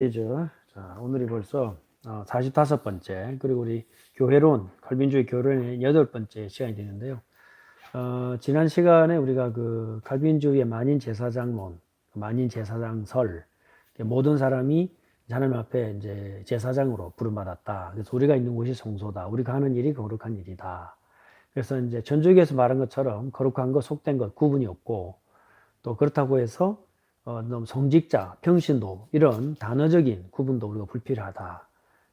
자, 오늘이 벌써 45번째, 그리고 우리 교회론, 칼빈주의 교회론의 8번째 시간이 되는데요. 지난 시간에 우리가 그 칼빈주의의 만인 제사장론, 만인 제사장설, 모든 사람이 하나님 앞에 이제 제사장으로 부름받았다. 그래서 우리가 있는 곳이 성소다. 우리가 하는 일이 거룩한 일이다. 그래서 이제 전주기에서 말한 것처럼 거룩한 것, 속된 것 구분이 없고, 또 그렇다고 해서 너무 성직자, 평신도 이런 단어적인 구분도 우리가 불필요하다.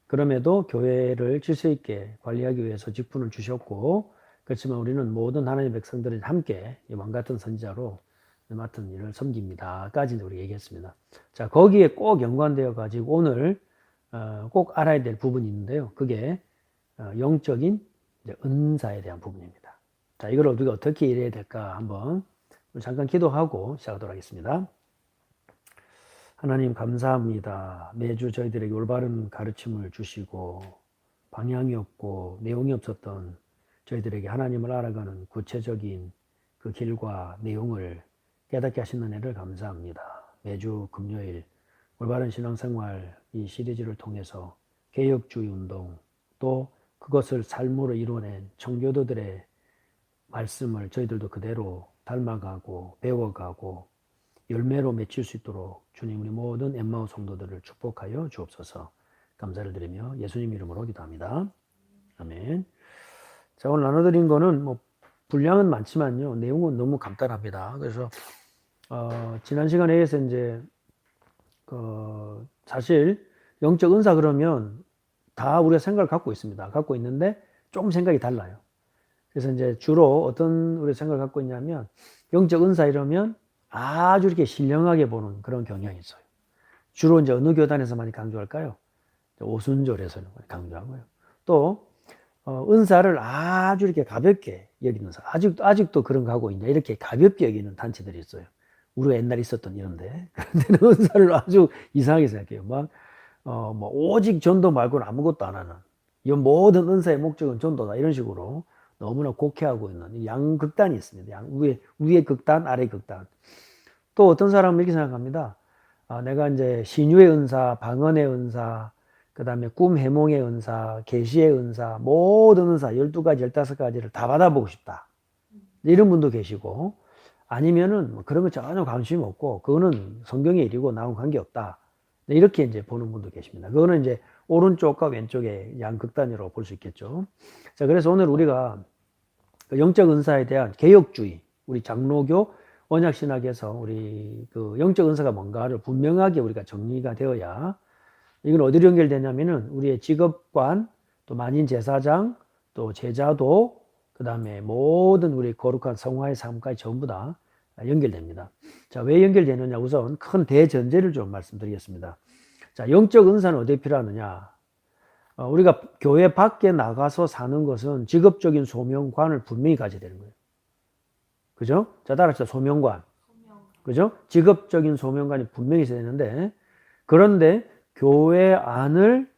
그럼에도 교회를 질서 있게 관리하기 위해서 직분을 주셨고, 그렇지만 우리는 모든 하나님의 백성들이 함께 왕 같은 선지자로 맡은 일을 섬깁니다. 까지 우리 얘기했습니다. 자, 거기에 꼭 연관되어 가지고 오늘 꼭 알아야 될 부분이 있는데요. 그게 영적인 은사에 대한 부분입니다. 자, 이걸 우리가 어떻게 이해해야 될까 한번 잠깐 기도하고 시작하도록 하겠습니다. 하나님 감사합니다. 매주 저희들에게 올바른 가르침을 주시고 방향이 없고 내용이 없었던 저희들에게 하나님을 알아가는 구체적인 그 길과 내용을 깨닫게 하시는 은혜를 감사합니다. 매주 금요일 올바른 신앙생활 이 시리즈를 통해서 개혁주의 운동 또 그것을 삶으로 이루어낸 청교도들의 말씀을 저희들도 그대로 닮아가고 배워가고 열매로 맺힐 수 있도록 주님 우리 모든 엠마오 성도들을 축복하여 주옵소서. 감사를 드리며 예수님 이름으로 기도합니다. 아멘. 자, 오늘 나눠드린 거는 뭐 분량은 많지만요 내용은 너무 간단합니다. 그래서 지난 시간에 의해서 이제 사실 영적 은사 그러면 다 우리가 생각을 갖고 있습니다. 갖고 있는데 조금 생각이 달라요. 그래서 이제 주로 어떤 우리 생각을 갖고 있냐면 영적 은사 이러면 아주 이렇게 신령하게 보는 그런 경향이 있어요. 주로 이제 어느 교단에서 많이 강조할까요? 오순절에서는 많이 강조하고요. 또 은사를 아주 이렇게 가볍게 여기는 아직도 그런 거 하고 있냐 이렇게 가볍게 여기는 단체들이 있어요. 우리가 옛날에 있었던 이런데 그런데는 은사를 아주 이상하게 생각해요. 뭐 오직 전도 말고는 아무것도 안 하는 이 모든 은사의 목적은 전도다 이런 식으로 너무나 곡해하고 있는 양극단이 있습니다. 위의 극단, 아래 극단. 또 어떤 사람은 이렇게 생각합니다. 내가 이제 신유의 은사, 방언의 은사, 그 다음에 꿈 해몽의 은사, 계시의 은사, 모든 은사 12가지, 15가지를 다 받아보고 싶다. 이런 분도 계시고, 아니면은 뭐 그런 거 전혀 관심이 없고, 그거는 성경의 일이고 나하고 관계없다. 이렇게 이제 보는 분도 계십니다. 그거는 이제 오른쪽과 왼쪽의 양극단으로 볼 수 있겠죠. 자, 그래서 오늘 우리가 영적 은사에 대한 개혁주의, 우리 장로교 언약신학에서 우리 그 영적 은사가 뭔가를 분명하게 우리가 정리가 되어야 이건 어디로 연결되냐면은 우리의 직업관, 또 만인 제사장, 또 제자도, 그 다음에 모든 우리 거룩한 성화의 삶까지 전부 다 연결됩니다. 자, 왜 연결되느냐? 우선 큰 대전제를 좀 말씀드리겠습니다. 자, 영적 은사는 어디에 필요하느냐? 우리가 교회 밖에 나가서 사는 것은 직업적인 소명관을 분명히 가져야 되는 거예요. 그죠? 자, 따라합시다. 소명관. 그죠? 직업적인 소명관이 분명히 있어야 되는데, 그런데 교회 안을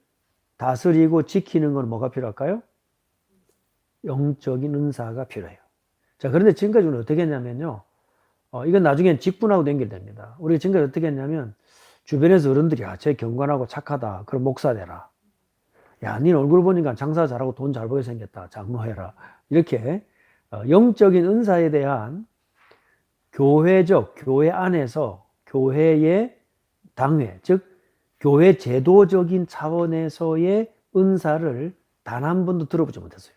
다스리고 지키는 건 뭐가 필요할까요? 영적인 은사가 필요해요. 자, 그런데 지금까지 우리는 어떻게 했냐면요. 이건 나중엔 직분하고도 연결됩니다. 우리가 지금까지 어떻게 했냐면, 주변에서 어른들이, 쟤 경건하고 착하다. 그럼 목사 되라. 야, 네 얼굴 보니까 장사 잘하고 돈 잘 벌게 생겼다. 장로해라. 이렇게 영적인 은사에 대한 교회 안에서 교회의 당회, 즉 교회 제도적인 차원에서의 은사를 단 한 번도 들어보지 못했어요.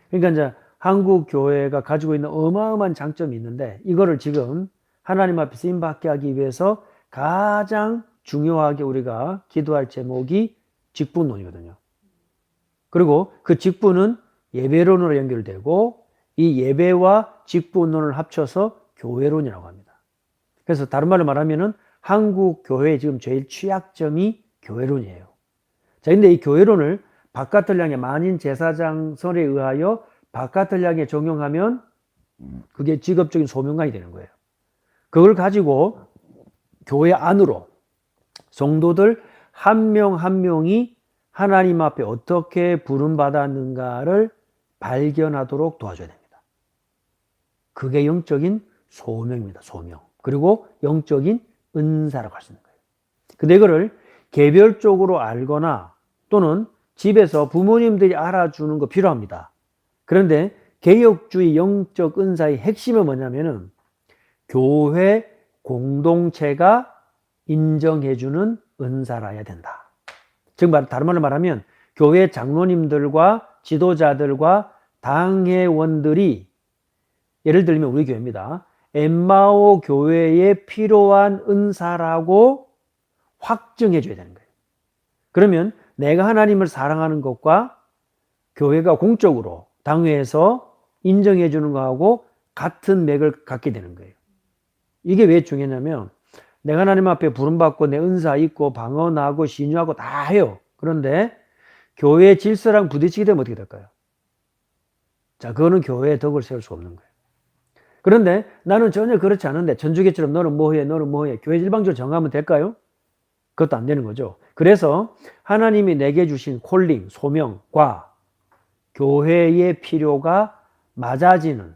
그러니까 이제 한국 교회가 가지고 있는 어마어마한 장점이 있는데 이거를 지금 하나님 앞에 쓰임 받게 하기 위해서 가장 중요하게 우리가 기도할 제목이 직분론이거든요. 그리고 그 직분은 예배론으로 연결되고 이 예배와 직분론을 합쳐서 교회론이라고 합니다. 그래서 다른 말로 말하면은 한국 교회의 지금 제일 취약점이 교회론이에요. 자, 근데 이 교회론을 바깥을 향해 만인 제사장설에 의하여 바깥을 향해 적용하면 그게 직업적인 소명관이 되는 거예요. 그걸 가지고 교회 안으로 성도들 한 명 한 명이 하나님 앞에 어떻게 부름받았는가를 발견하도록 도와줘야 됩니다. 그게 영적인 소명입니다. 소명. 그리고 영적인 은사라고 할 수 있는 거예요. 근데 이거를 개별적으로 알거나 또는 집에서 부모님들이 알아주는 거 필요합니다. 그런데 개혁주의 영적 은사의 핵심은 뭐냐면은 교회 공동체가 인정해주는 은사라야 된다. 즉 다른 말로 말하면 교회 장로님들과 지도자들과 당회원들이 예를 들면 우리 교회입니다. 엠마오 교회에 필요한 은사라고 확증해 줘야 되는 거예요. 그러면 내가 하나님을 사랑하는 것과 교회가 공적으로 당회에서 인정해 주는 거하고 같은 맥을 갖게 되는 거예요. 이게 왜 중요하냐면 내가 하나님 앞에 부름받고 내 은사 있고 방언하고 신유하고 다 해요. 그런데 교회 질서랑 부딪히게 되면 어떻게 될까요? 자, 그거는 교회의 덕을 세울 수 없는 거예요. 그런데 나는 전혀 그렇지 않은데 전주교처럼 너는 뭐 해, 너는 뭐 해. 교회 일방적으로 정하면 될까요? 그것도 안 되는 거죠. 그래서 하나님이 내게 주신 콜링, 소명과 교회의 필요가 맞아지는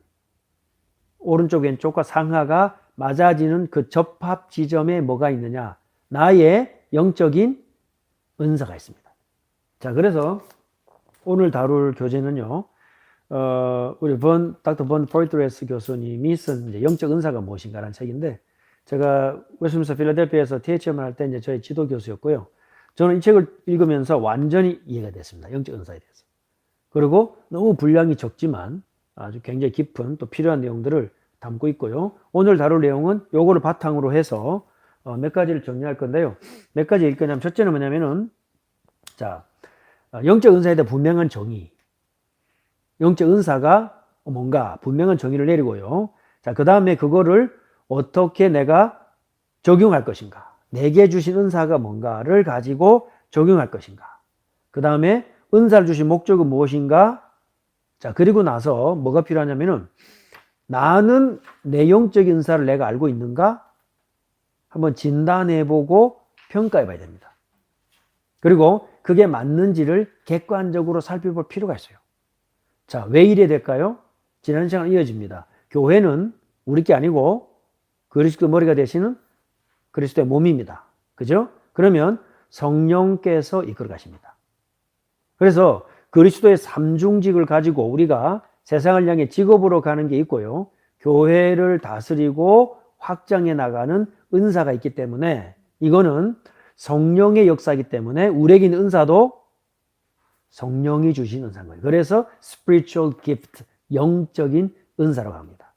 오른쪽 왼쪽과 상하가 맞아지는 그 접합 지점에 뭐가 있느냐? 나의 영적인 은사가 있습니다. 자, 그래서 오늘 다룰 교재는요. 우리 닥터 본 포이트레스 교수님이 쓴 이제 영적 은사가 무엇인가라는 책인데 제가 웨스트민스터 필라델피아에서 THM을 할 때 이제 저희 지도 교수였고요. 저는 이 책을 읽으면서 완전히 이해가 됐습니다. 영적 은사에 대해서. 그리고 너무 분량이 적지만 아주 굉장히 깊은 또 필요한 내용들을 담고 있고요. 오늘 다룰 내용은 요거를 바탕으로 해서 몇 가지를 정리할 건데요. 몇 가지 읽 거냐면 첫째는 뭐냐면은 자, 영적 은사에 대한 분명한 정의. 영적 은사가 뭔가 분명한 정의를 내리고요. 자, 그 다음에 그거를 어떻게 내가 적용할 것인가. 내게 주신 은사가 뭔가를 가지고 적용할 것인가. 그 다음에 은사를 주신 목적은 무엇인가. 자, 그리고 나서 뭐가 필요하냐면은 나는 내 영적인 은사를 내가 알고 있는가? 한번 진단해보고 평가해봐야 됩니다. 그리고 그게 맞는지를 객관적으로 살펴볼 필요가 있어요. 자, 왜 이래야 될까요? 지난 시간 이어집니다. 교회는 우리 게 아니고 그리스도 머리가 되시는 그리스도의 몸입니다. 그죠? 그러면 성령께서 이끌어 가십니다. 그래서 그리스도의 삼중직을 가지고 우리가 세상을 향해 직업으로 가는 게 있고요. 교회를 다스리고 확장해 나가는 은사가 있기 때문에 이거는 성령의 역사이기 때문에 우리에게 있는 은사도 성령이 주신 은사인 거예요. 그래서 spiritual gift, 영적인 은사라고 합니다.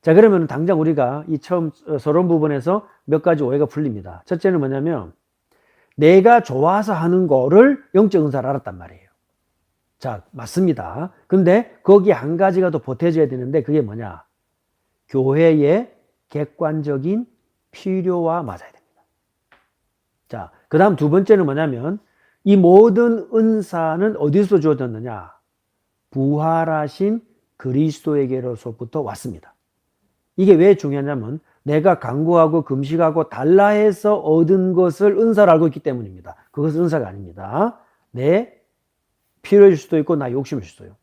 자, 그러면 당장 우리가 이 처음 서론 부분에서 몇 가지 오해가 풀립니다. 첫째는 뭐냐면 내가 좋아서 하는 거를 영적 은사를 알았단 말이에요. 자, 맞습니다. 근데 거기 한 가지가 더 보태져야 되는데 그게 뭐냐? 교회의 객관적인 필요와 맞아야 됩니다. 자, 그 다음 두 번째는 뭐냐면 이 모든 은사는 어디서 주어졌느냐? 부활하신 그리스도에게로부터 왔습니다. 이게 왜 중요하냐면 내가 간구하고 금식하고 달라 해서 얻은 것을 은사로 알고 있기 때문입니다. 그것은 은사가 아닙니다. 내 필요할 수도 있고 나 욕심일 수도 있어요.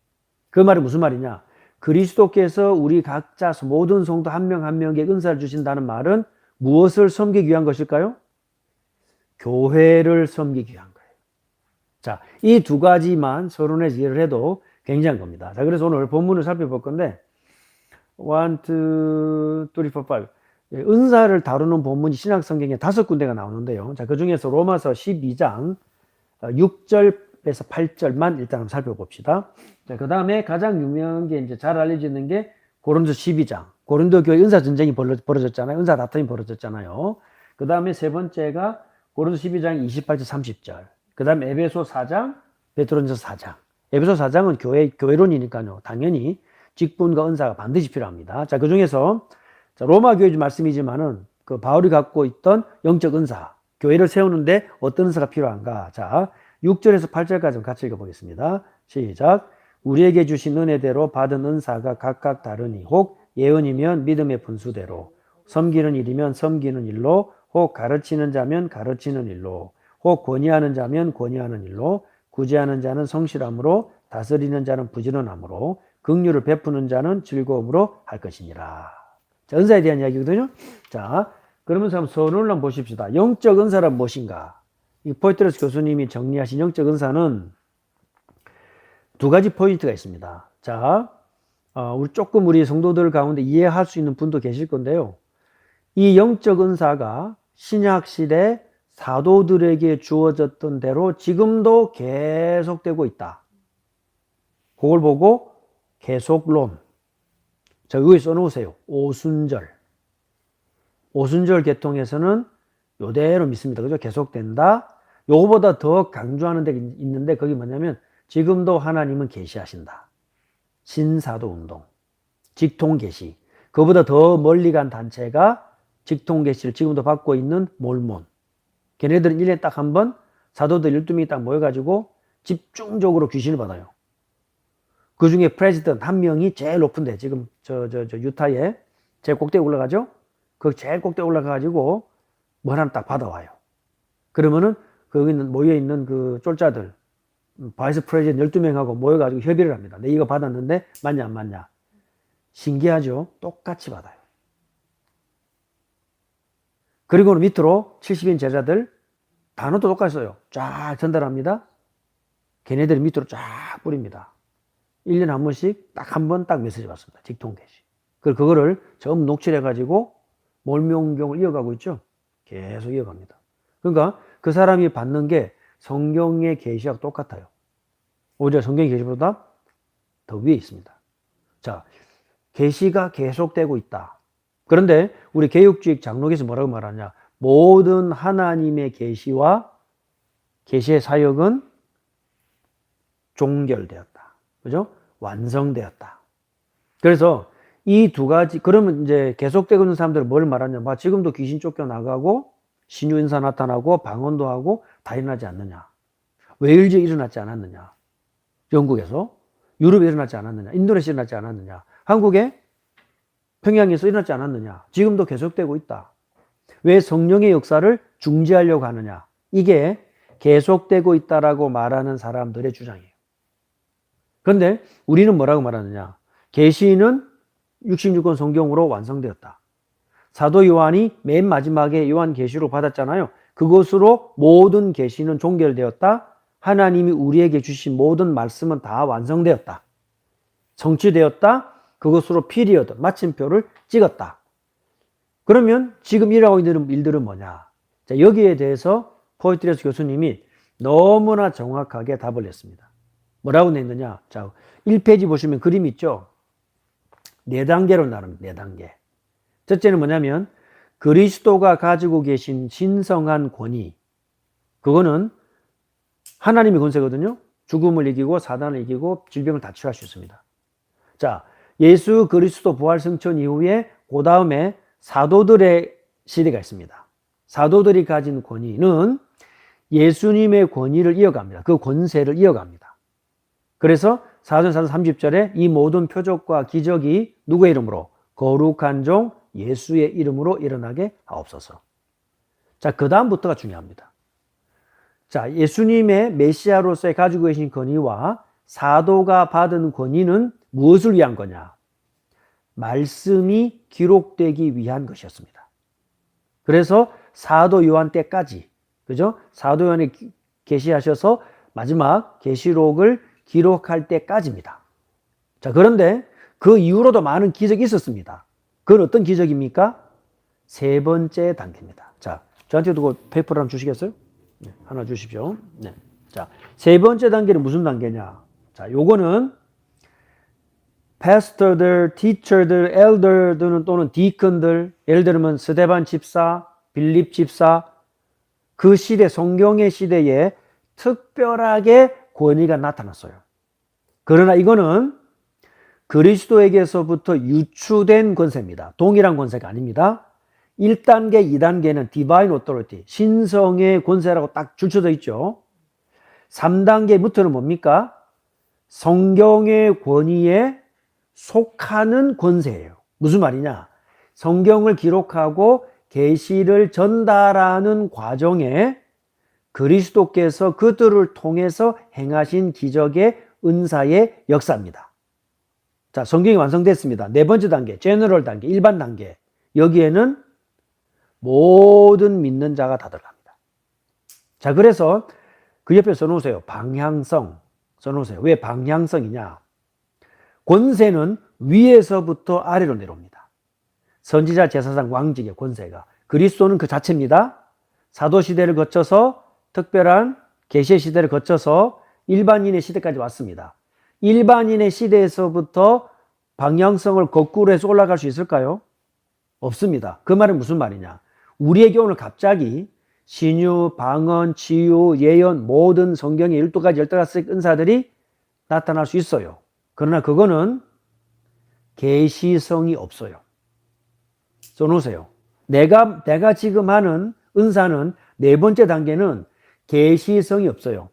그 말이 무슨 말이냐? 그리스도께서 우리 각자 모든 성도 한 명 한 명에게 은사를 주신다는 말은 무엇을 섬기기 위한 것일까요? 교회를 섬기기 위한 거예요. 자, 이 두 가지만 서론에서 이해를 해도 굉장한 겁니다. 자, 그래서 오늘 본문을 살펴볼 건데 1, 2, 3, 4, 5 은사를 다루는 본문이 신약 성경에 5군데가 나오는데요. 자, 그 중에서 로마서 12장 6절에서 8절만 일단 한번 살펴봅시다. 자, 그 다음에 가장 유명한 게 이제 잘 알려져 있는 게 고린도 12장. 고린도 교회 은사 전쟁이 벌어졌잖아요. 은사 다툼이 벌어졌잖아요. 그 다음에 세 번째가 고린도 12장 28절 30절. 그 다음에 에베소 4장, 베드로전서 4장. 에베소 4장은 교회론이니까요. 당연히 직분과 은사가 반드시 필요합니다. 자, 그 중에서 로마 교회 말씀이지만은 그 바울이 갖고 있던 영적 은사, 교회를 세우는데 어떤 은사가 필요한가? 자, 6절에서 8절까지 같이 읽어보겠습니다. 시작. 우리에게 주신 은혜대로 받은 은사가 각각 다르니 혹 예언이면 믿음의 분수대로, 섬기는 일이면 섬기는 일로, 혹 가르치는 자면 가르치는 일로, 혹 권위하는 자면 권위하는 일로, 구제하는 자는 성실함으로, 다스리는 자는 부지런함으로, 긍휼을 베푸는 자는 즐거움으로 할 것이니라. 자, 은사에 대한 이야기거든요. 자, 그러면서 한번 서론을 한번 보십시다. 영적 은사란 무엇인가? 이 포이트레스 교수님이 정리하신 영적 은사는 두 가지 포인트가 있습니다. 자, 우리 성도들 가운데 이해할 수 있는 분도 계실 건데요. 이 영적 은사가 신약 시대 사도들에게 주어졌던 대로 지금도 계속되고 있다. 그걸 보고 계속론. 자, 여기 써놓으세요. 오순절. 오순절 계통에서는 요대로 믿습니다. 그죠? 계속된다. 요거보다 더 강조하는 데 있는데 거기 뭐냐면 지금도 하나님은 계시하신다. 신사도 운동. 직통 계시. 그보다 더 멀리 간 단체가 직통 계시를 지금도 받고 있는 몰몬. 걔네들은 1년에 딱 한 번 사도들 12명이 딱 모여가지고 집중적으로 귀신을 받아요. 그 중에 프레지던트 한 명이 제일 높은데 지금 저 유타에 제일 꼭대기 올라가죠? 그 제일 꼭대기 올라가가지고 뭘 하나 딱 받아와요. 그러면은 거기 모여있는 그 쫄자들 바이스 프레지던트 12명하고 모여가지고 협의를 합니다. 내 이거 받았는데 맞냐 안 맞냐. 신기하죠? 똑같이 받아요. 그리고는 밑으로 70인 제자들 단어도 똑같이 써요. 쫙 전달합니다. 걔네들이 밑으로 쫙 뿌립니다. 1년에 한 번씩 딱 한 번 딱 메시지 받습니다. 직통 계시. 그리고 그거를 전부 녹취해가지고 몰명경을 이어가고 있죠. 계속 이어갑니다. 그러니까 그 사람이 받는 게 성경의 계시하고 똑같아요. 오히려 성경의 계시보다 더 위에 있습니다. 자, 계시가 계속되고 있다. 그런데 우리 개혁주의 장로교에서 뭐라고 말하냐? 모든 하나님의 계시와 계시의 사역은 종결되었다. 그죠? 완성되었다. 그래서 이 두 가지, 그러면 이제 계속되고 있는 사람들은 뭘 말하냐? 지금도 귀신 쫓겨나가고, 신유인사 나타나고, 방언도 하고, 다 일어나지 않느냐? 웨일즈에 일어나지 않았느냐? 영국에서? 유럽에 일어나지 않았느냐? 인도네시아에 일어나지 않았느냐? 한국에? 평양에서 일어나지 않았느냐? 지금도 계속되고 있다. 왜 성령의 역사를 중지하려고 하느냐? 이게 계속되고 있다라고 말하는 사람들의 주장이에요. 그런데 우리는 뭐라고 말하느냐? 계시는 66권 성경으로 완성되었다. 사도 요한이 맨 마지막에 요한계시록 받았잖아요. 그것으로 모든 계시는 종결되었다. 하나님이 우리에게 주신 모든 말씀은 다 완성되었다. 성취되었다. 그것으로 피리어드, 마침표를 찍었다. 그러면 지금 일하고 있는 일들은 뭐냐? 자, 여기에 대해서 포이트레스 교수님이 너무나 정확하게 답을 냈습니다. 뭐라고 냈느냐? 자, 1페이지 보시면 그림 있죠? 4단계로 나눕니다. 4단계. 첫째는 뭐냐면 그리스도가 가지고 계신 신성한 권위. 그거는 하나님의 권세거든요. 죽음을 이기고 사단을 이기고 질병을 다 치유할 수 있습니다. 자, 예수 그리스도 부활 승천 이후에 그 다음에 사도들의 시대가 있습니다. 사도들이 가진 권위는 예수님의 권위를 이어갑니다. 그 권세를 이어갑니다. 그래서 사도행전 30절에 이 모든 표적과 기적이 누구의 이름으로? 거룩한 종 예수의 이름으로 일어나게 하옵소서. 자, 그 다음부터가 중요합니다. 자, 예수님의 메시아로서의 가지고 계신 권위와 사도가 받은 권위는 무엇을 위한 거냐? 말씀이 기록되기 위한 것이었습니다. 그래서 사도 요한 때까지, 그죠? 사도 요한이 계시하셔서 마지막 계시록을 기록할 때까지입니다. 자, 그런데 그 이후로도 많은 기적이 있었습니다. 그건 어떤 기적입니까? 세 번째 단계입니다. 자, 저한테도 그 페이퍼를 하나 주시겠어요? 네, 하나 주십시오. 네. 자, 세 번째 단계는 무슨 단계냐? 자, 요거는 패스터들, 티처들, 엘더들 또는 디컨들, 예를 들면 스데반 집사, 빌립 집사, 그 시대, 성경의 시대에 특별하게 권위가 나타났어요. 그러나 이거는 그리스도에게서부터 유추된 권세입니다. 동일한 권세가 아닙니다. 1단계, 2단계는 디바인 오토리티, 신성의 권세라고 딱 줄쳐져 있죠. 3단계부터는 뭡니까? 성경의 권위에 속하는 권세예요. 무슨 말이냐? 성경을 기록하고 계시를 전달하는 과정에 그리스도께서 그들을 통해서 행하신 기적의 은사의 역사입니다. 자, 성경이 완성됐습니다. 네 번째 단계, 제너럴 단계, 일반 단계. 여기에는 모든 믿는 자가 다 들어갑니다. 자, 그래서 그 옆에 써놓으세요. 방향성 써놓으세요. 왜 방향성이냐? 권세는 위에서부터 아래로 내려옵니다. 선지자, 제사장, 왕직의 권세가. 그리스도는 그 자체입니다. 사도시대를 거쳐서 특별한 계시의 시대를 거쳐서 일반인의 시대까지 왔습니다. 일반인의 시대에서부터 방향성을 거꾸로 해서 올라갈 수 있을까요? 없습니다. 그 말은 무슨 말이냐? 우리에게 오늘 갑자기 신유, 방언, 치유, 예언 모든 성경의 12가지 15가지 은사들이 나타날 수 있어요. 그러나 그거는 계시성이 없어요. 써놓으세요. 내가 지금 하는 은사는 네 번째 단계는 계시성이 없어요.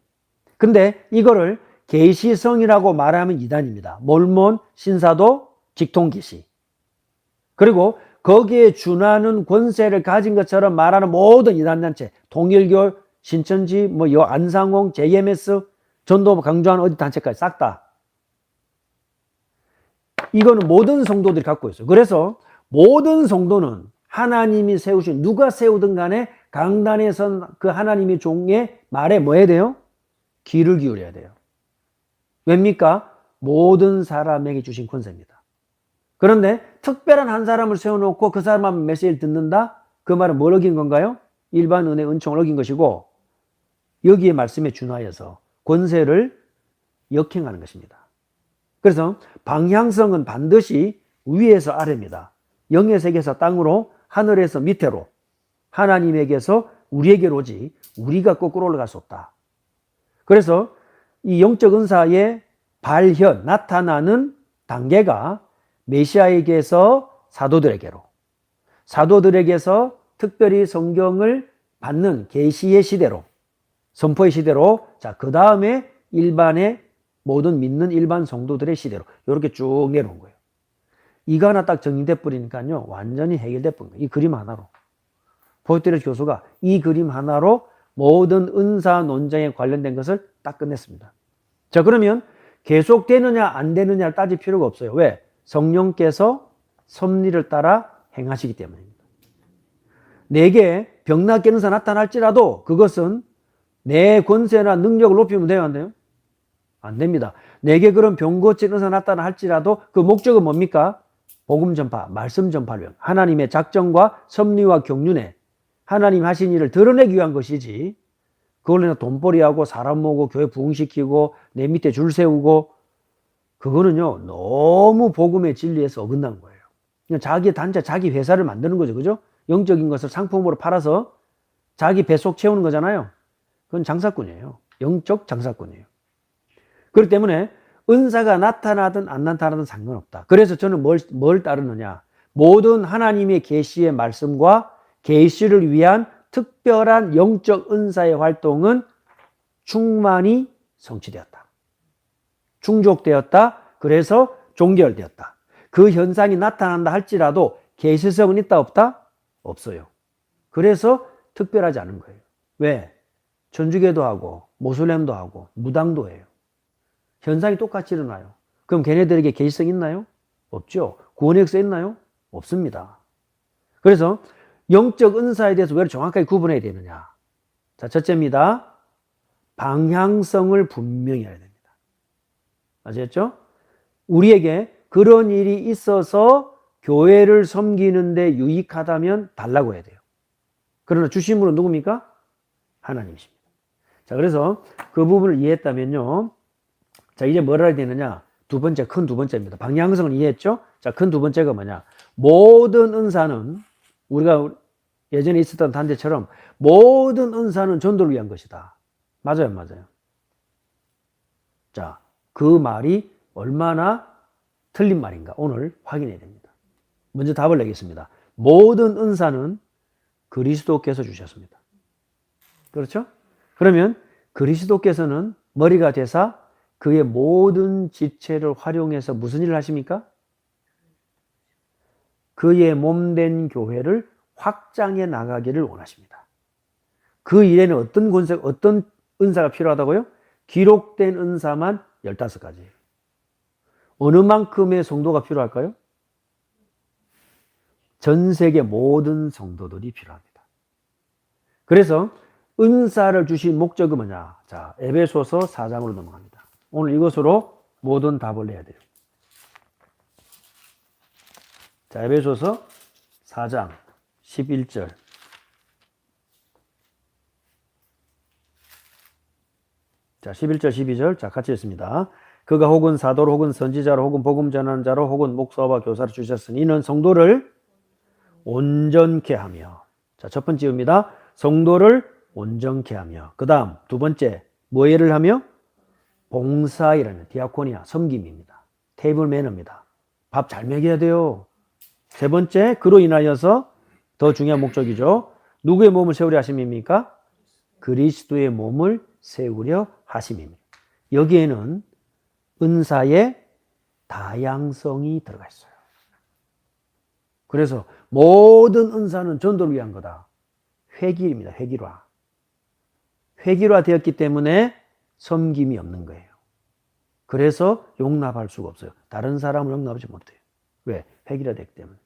근데 이거를 계시성이라고 말하면 이단입니다. 몰몬, 신사도, 직통기시. 그리고 거기에 준하는 권세를 가진 것처럼 말하는 모든 이단단체, 통일교, 신천지, 안상홍, JMS, 전도 강조하는 어디 단체까지 싹 다. 이거는 모든 성도들이 갖고 있어요. 그래서 모든 성도는 하나님이 세우신, 누가 세우든 간에 강단에선 그 하나님의 종의 말에 뭐 해야 돼요? 귀를 기울여야 돼요. 왜입니까? 모든 사람에게 주신 권세입니다. 그런데 특별한 한 사람을 세워놓고 그 사람만 메시지를 듣는다? 그 말은 뭘 어긴 건가요? 일반 은혜 은총을 어긴 것이고 여기에 말씀에 준하여서 권세를 역행하는 것입니다. 그래서 방향성은 반드시 위에서 아래입니다. 영의 세계에서 땅으로, 하늘에서 밑으로, 하나님에게서 우리에게로 오지 우리가 거꾸로 올라갈 수 없다. 그래서 이 영적 은사의 발현, 나타나는 단계가 메시아에게서 사도들에게로, 사도들에게서 특별히 성경을 받는 계시의 시대로, 선포의 시대로, 자, 그 다음에 일반의 모든 믿는 일반 성도들의 시대로 이렇게 쭉 내려온 거예요. 이거 하나 딱 정리돼 버리니까요 완전히 해결돼 버린 거예요. 이 그림 하나로. 포이테르 교수가 이 그림 하나로 모든 은사 논쟁에 관련된 것을 딱 끝냈습니다. 자, 그러면 계속 되느냐 안 되느냐를 따질 필요가 없어요. 왜? 성령께서 섭리를 따라 행하시기 때문입니다. 내게 병낫게 은사 나타날지라도 그것은 내 권세나 능력을 높이면 돼요, 안 돼요? 안 됩니다. 내게 그런 병 고친 은사 나타나 할지라도 그 목적은 뭡니까? 복음 전파, 말씀 전파를 위한 하나님의 작정과 섭리와 경륜에 하나님 하신 일을 드러내기 위한 것이지 그걸로 돈벌이하고 사람 모으고 교회 부흥시키고 내 밑에 줄 세우고 그거는요 너무 복음의 진리에서 어긋난 거예요. 그냥 자기 단체, 자기 회사를 만드는 거죠. 그죠? 영적인 것을 상품으로 팔아서 자기 뱃속 채우는 거잖아요. 그건 장사꾼이에요. 영적 장사꾼이에요. 그렇기 때문에 은사가 나타나든 안 나타나든 상관없다. 그래서 저는 뭘 따르느냐. 모든 하나님의 계시의 말씀과 계시를 위한 특별한 영적 은사의 활동은 충만히 성취되었다. 충족되었다. 그래서 종결되었다. 그 현상이 나타난다 할지라도 계시성은 있다 없다? 없어요. 그래서 특별하지 않은 거예요. 왜? 천주교도 하고 모슬렘도 하고 무당도 해요. 현상이 똑같이 일어나요. 그럼 걔네들에게 계시성 있나요? 없죠. 구원의 역사 있나요? 없습니다. 그래서 영적 은사에 대해서 왜 정확하게 구분해야 되느냐. 자, 첫째입니다. 방향성을 분명히 해야 됩니다. 아시겠죠? 우리에게 그런 일이 있어서 교회를 섬기는데 유익하다면 달라고 해야 돼요. 그러나 주심으로 누굽니까? 하나님이십니다. 자, 그래서 그 부분을 이해했다면요. 자, 이제 뭘 알아야 되느냐? 큰 두 번째입니다. 방향성을 이해했죠? 자, 큰 두 번째가 뭐냐? 모든 은사는 우리가 예전에 있었던 단체처럼 모든 은사는 전도를 위한 것이다. 맞아요, 맞아요. 자, 그 말이 얼마나 틀린 말인가 오늘 확인해야 됩니다. 먼저 답을 내겠습니다. 모든 은사는 그리스도께서 주셨습니다. 그렇죠? 그러면 그리스도께서는 머리가 되사 그의 모든 지체를 활용해서 무슨 일을 하십니까? 그의 몸된 교회를 확장해 나가기를 원하십니다. 그 일에는 어떤 은사가 필요하다고요? 기록된 은사만 15가지. 어느 만큼의 성도가 필요할까요? 전 세계 모든 성도들이 필요합니다. 그래서 은사를 주신 목적은 뭐냐? 자, 에베소서 4장으로 넘어갑니다. 오늘 이것으로 모든 답을 내야 돼요. 자, 에베소서 4장 11절. 자, 11절, 12절. 자, 같이 읽습니다. 그가 혹은 사도로 혹은 선지자로 혹은 복음 전하는 자로 혹은 목사와 교사를 주셨으니 이는 성도를 온전케 하며. 자, 첫 번째입니다. 성도를 온전케 하며. 그 다음 두 번째 뭐 일을 하며? 봉사일하며. 디아코니아, 섬김입니다. 테이블 매너입니다. 밥 잘 먹여야 돼요. 세 번째, 그로 인하여서 더 중요한 목적이죠. 누구의 몸을 세우려 하심입니까? 그리스도의 몸을 세우려 하심입니다. 여기에는 은사의 다양성이 들어가 있어요. 그래서 모든 은사는 전도를 위한 거다. 획일입니다. 획일화. 획일화 되었기 때문에 섬김이 없는 거예요. 그래서 용납할 수가 없어요. 다른 사람을 용납하지 못해요. 왜? 획일화 됐기 때문에.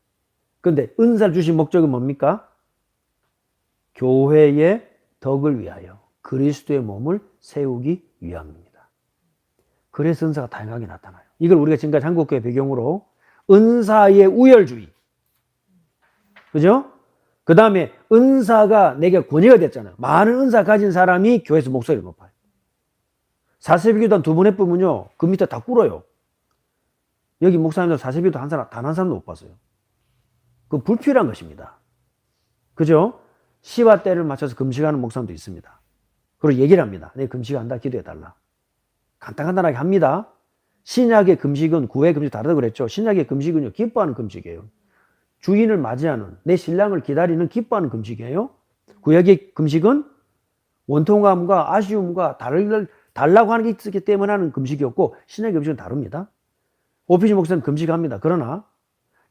그런데 은사를 주신 목적은 뭡니까? 교회의 덕을 위하여 그리스도의 몸을 세우기 위함입니다. 그래서 은사가 다양하게 나타나요. 이걸 우리가 지금까지 한국교회 배경으로 은사의 우열주의, 그죠? 그 다음에 은사가 내게 권위가 됐잖아요. 많은 은사 가진 사람이 교회에서 목소리를 높아요. 사세비교단 두 번 해보면요, 그 밑에 다 꿇어요. 여기 목사님들 사세비교단 한 사람, 단 한 사람도 못 봤어요. 그 불필요한 것입니다. 그죠? 시와 때를 맞춰서 금식하는 목사님도 있습니다. 그리고 얘기를 합니다. 내 금식한다, 기도해달라. 간단하게 합니다. 신약의 금식은 구약의 금식 다르다고 그랬죠. 신약의 금식은요, 기뻐하는 금식이에요. 주인을 맞이하는, 내 신랑을 기다리는 기뻐하는 금식이에요. 구약의 금식은 원통함과 아쉬움과 달라고 하는 게 있기 때문에 하는 금식이었고, 신약의 금식은 다릅니다. 오피지 목사는 금식합니다. 그러나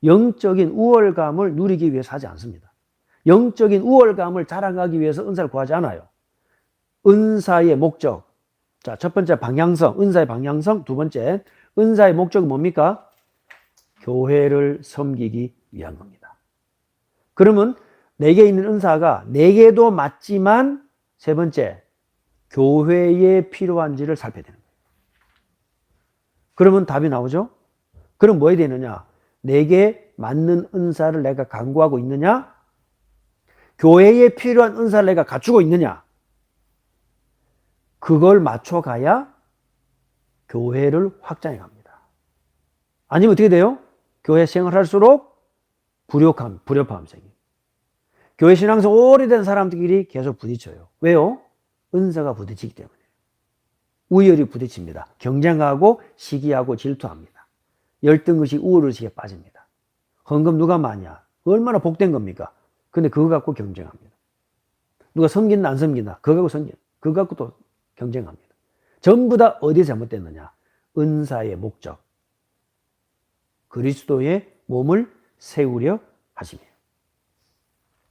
영적인 우월감을 누리기 위해서 하지 않습니다. 영적인 우월감을 자랑하기 위해서 은사를 구하지 않아요. 은사의 목적. 자, 첫 번째 방향성, 은사의 방향성. 두 번째, 은사의 목적은 뭡니까? 교회를 섬기기 위한 겁니다. 그러면 내게 있는 은사가 내게도 맞지만 세 번째, 교회에 필요한지를 살펴야 되는 거예요. 그러면 답이 나오죠? 그럼 뭐 해야 되느냐? 내게 맞는 은사를 내가 강구하고 있느냐? 교회에 필요한 은사를 내가 갖추고 있느냐? 그걸 맞춰가야 교회를 확장해 갑니다. 아니면 어떻게 돼요? 교회 생활할수록 불협화음 생겨요. 교회 신앙생 오래된 사람들끼리 계속 부딪혀요. 왜요? 은사가 부딪히기 때문에. 우열이 부딪힙니다. 경쟁하고 시기하고 질투합니다. 열등의식, 우월의식에 빠집니다. 헌금 누가 많냐? 얼마나 복된 겁니까? 근데 그거 갖고 경쟁합니다. 누가 섬긴다 안 섬긴다? 그거 갖고 또 경쟁합니다. 전부 다 어디에 잘못됐느냐? 은사의 목적. 그리스도의 몸을 세우려 하심이에요.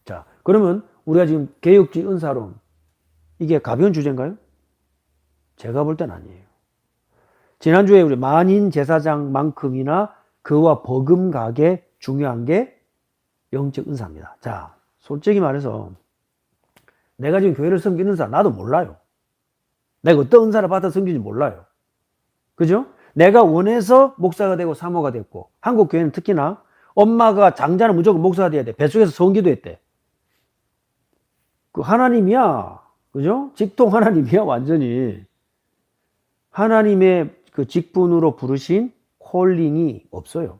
자, 그러면 우리가 지금 개혁주의 은사론, 이게 가벼운 주제인가요? 제가 볼 땐 아니에요. 지난주에 우리 만인 제사장만큼이나 그와 버금가게 중요한 게 영적 은사입니다. 자, 솔직히 말해서 내가 지금 교회를 섬기는 은사 나도 몰라요. 내가 어떤 은사를 받아 섬기는지 몰라요. 그죠? 내가 원해서 목사가 되고 사모가 됐고, 한국 교회는 특히나 엄마가 장자는 무조건 목사가 돼야 돼. 뱃속에서 성기도 했대. 그 하나님이야. 그죠? 직통 하나님이야, 완전히. 하나님의 그 직분으로 부르신 콜링이 없어요.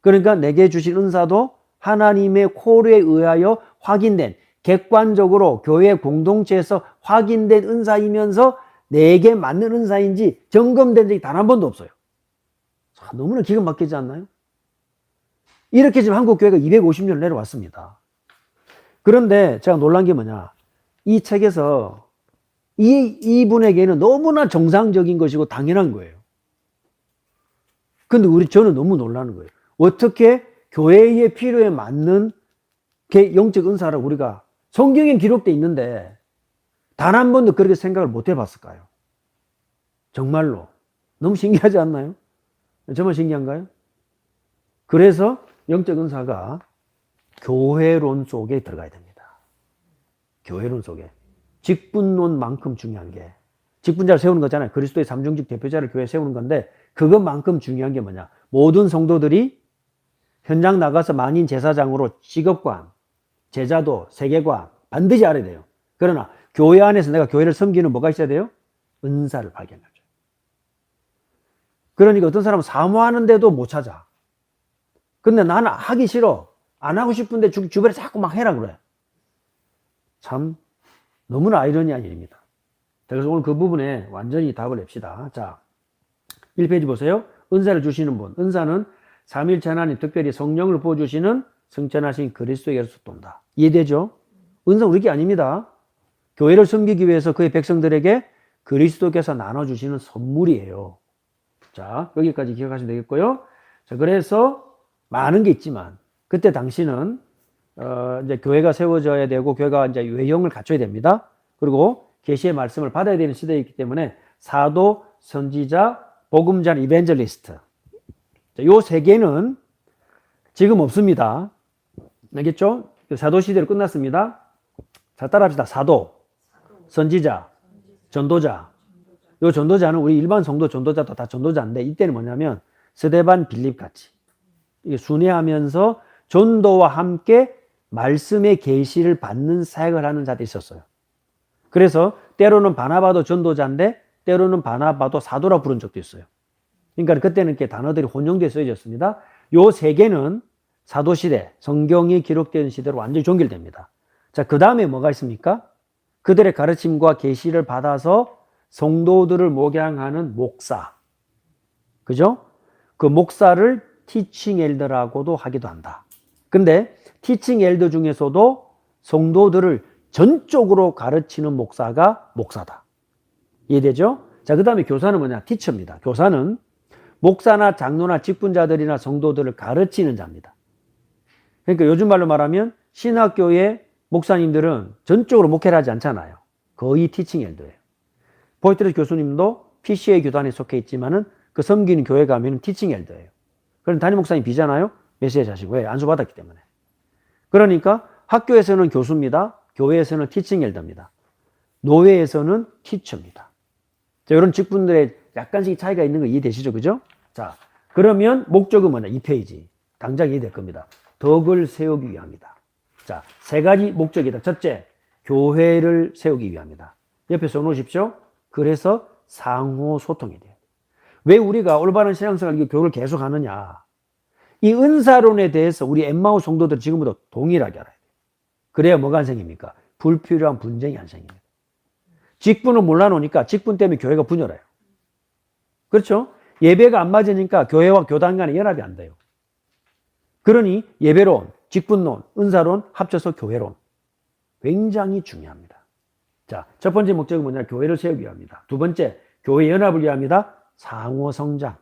그러니까 내게 주신 은사도 하나님의 콜에 의하여 확인된, 객관적으로 교회 공동체에서 확인된 은사이면서 내게 맞는 은사인지 점검된 적이 단 한 번도 없어요. 너무나 기가 막히지 않나요? 이렇게 지금 한국 교회가 250년을 내려왔습니다. 그런데 제가 놀란 게 뭐냐? 이 책에서 이분에게는 너무나 정상적인 것이고 당연한 거예요. 근데 저는 너무 놀라는 거예요. 어떻게 교회의 필요에 맞는 영적 은사를 우리가 성경에 기록되어 있는데 단 한 번도 그렇게 생각을 못 해봤을까요? 정말로. 너무 신기하지 않나요? 정말 신기한가요? 그래서 영적 은사가 교회론 속에 들어가야 됩니다. 교회론 속에. 직분론만큼 중요한 게. 직분자를 세우는 거잖아요. 그리스도의 삼중직 대표자를 교회에 세우는 건데 그것만큼 중요한 게 뭐냐. 모든 성도들이 현장 나가서 만인 제사장으로 직업관, 제자도, 세계관 반드시 알아야 돼요. 그러나 교회 안에서 내가 교회를 섬기는 뭐가 있어야 돼요? 은사를 발견하죠. 그러니까 어떤 사람은 사모하는데도 못 찾아. 근데 나는 하기 싫어. 안 하고 싶은데 주변에 자꾸 막 해라 그래. 참 너무나 아이러니한 일입니다. 그래서 오늘 그 부분에 완전히 답을 냅시다. 자, 1페이지 보세요. 은사를 주시는 분. 은사는 삼일체 하나님 특별히 성령을 부어주시는 성천하신 그리스도에게서 온다. 이해되죠? 은사는 우리 게 아닙니다. 교회를 섬기기 위해서 그의 백성들에게 그리스도께서 나눠주시는 선물이에요. 자, 여기까지 기억하시면 되겠고요. 자, 그래서 많은 게 있지만 그때 당시는 이제 교회가 세워져야 되고 교회가 이제 외형을 갖춰야 됩니다. 그리고 계시의 말씀을 받아야 되는 시대이기 때문에 사도, 선지자, 복음자, 이벤젤리스트. 요 세 개는 지금 없습니다. 알겠죠? 사도 시대로 끝났습니다. 자, 따라합시다. 사도, 선지자, 전도자. 요 전도자는 우리 일반 성도 전도자도 다 전도자인데 이때는 뭐냐면 스데반, 빌립 같이 이게 순회하면서 전도와 함께 말씀의 계시를 받는 사역을 하는 자들이 있었어요. 그래서 때로는 바나바도 전도자인데 때로는 바나바도 사도라 부른 적도 있어요. 그러니까 그때는 이렇게 단어들이 혼용되어 쓰여졌습니다. 요 세 개는 사도시대, 성경이 기록된 시대로 완전히 종결됩니다. 자, 그 다음에 뭐가 있습니까? 그들의 가르침과 계시를 받아서 성도들을 목양하는 목사. 그죠? 그 목사를 티칭 엘더라고도 하기도 한다. 근데 티칭 엘더 중에서도 성도들을 전적으로 가르치는 목사가 목사다. 이해되죠? 자, 그 다음에 교사는 뭐냐? 티처입니다. 교사는 목사나 장로나 직분자들이나 성도들을 가르치는 자입니다. 그러니까 요즘 말로 말하면 신학교의 목사님들은 전적으로 목회를 하지 않잖아요. 거의 티칭 엘더예요. 보이트레스 교수님도 PCA 교단에 속해 있지만은 그 섬기는 교회 가면 티칭 엘더예요. 그럼 담임 목사님 비잖아요? 메시지 하시고. 왜? 안수받았기 때문에. 그러니까 학교에서는 교수입니다. 교회에서는 티칭 엘더입니다. 노회에서는 티처입니다. 자, 이런 직분들의 약간씩 차이가 있는 거 이해되시죠? 그죠? 자, 그러면 목적은 뭐냐? 2페이지. 당장 이해될 겁니다. 덕을 세우기 위함이다. 자, 세 가지 목적이다. 첫째, 교회를 세우기 위함이다. 옆에 써놓으십시오. 그래서 상호 소통이 돼요. 왜 우리가 올바른 신앙생활 교육을 계속 하느냐? 이 은사론에 대해서 우리 엠마오 성도들 지금부터 동일하게 알아야 돼요. 그래야 뭐가 안 생깁니까? 불필요한 분쟁이 안 생깁니다. 직분을 몰라놓으니까 직분 때문에 교회가 분열해요. 그렇죠? 예배가 안 맞으니까 교회와 교단 간의 연합이 안 돼요. 그러니 예배론, 직분론, 은사론 합쳐서 교회론. 굉장히 중요합니다. 자, 첫 번째 목적은 뭐냐? 교회를 세우기 위함이다. 두 번째, 교회 연합을 위함이다. 상호 성장.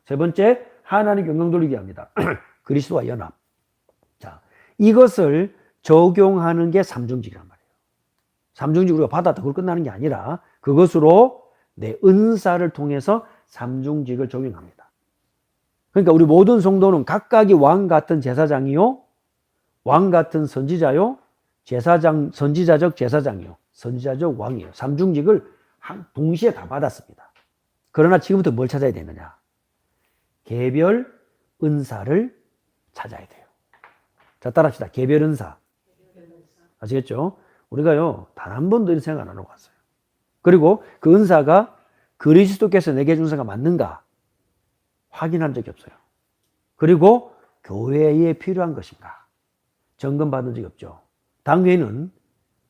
세 번째, 하나님 영광 돌리기 위함이다. 그리스도와 연합. 자, 이것을 적용하는 게 삼중직이란 말이에요. 삼중직 우리가 받았다 그걸 끝나는 게 아니라 그것으로 내 은사를 통해서 삼중직을 적용합니다. 그러니까 우리 모든 성도는 각각이 왕 같은 제사장이요, 왕 같은 선지자요, 제사장, 선지자적 제사장이요, 선지자적 왕이요. 삼중직을 동시에 다 받았습니다. 그러나 지금부터 뭘 찾아야 되느냐? 개별 은사를 찾아야 돼요. 자, 따라합시다. 개별 은사. 아시겠죠? 우리가요, 단 한 번도 이런 생각 안 하고 왔어요. 그리고 그 은사가 그리스도께서 내게 준 은사가 맞는가? 확인한 적이 없어요. 그리고 교회에 필요한 것인가? 점검받은 적이 없죠. 당회는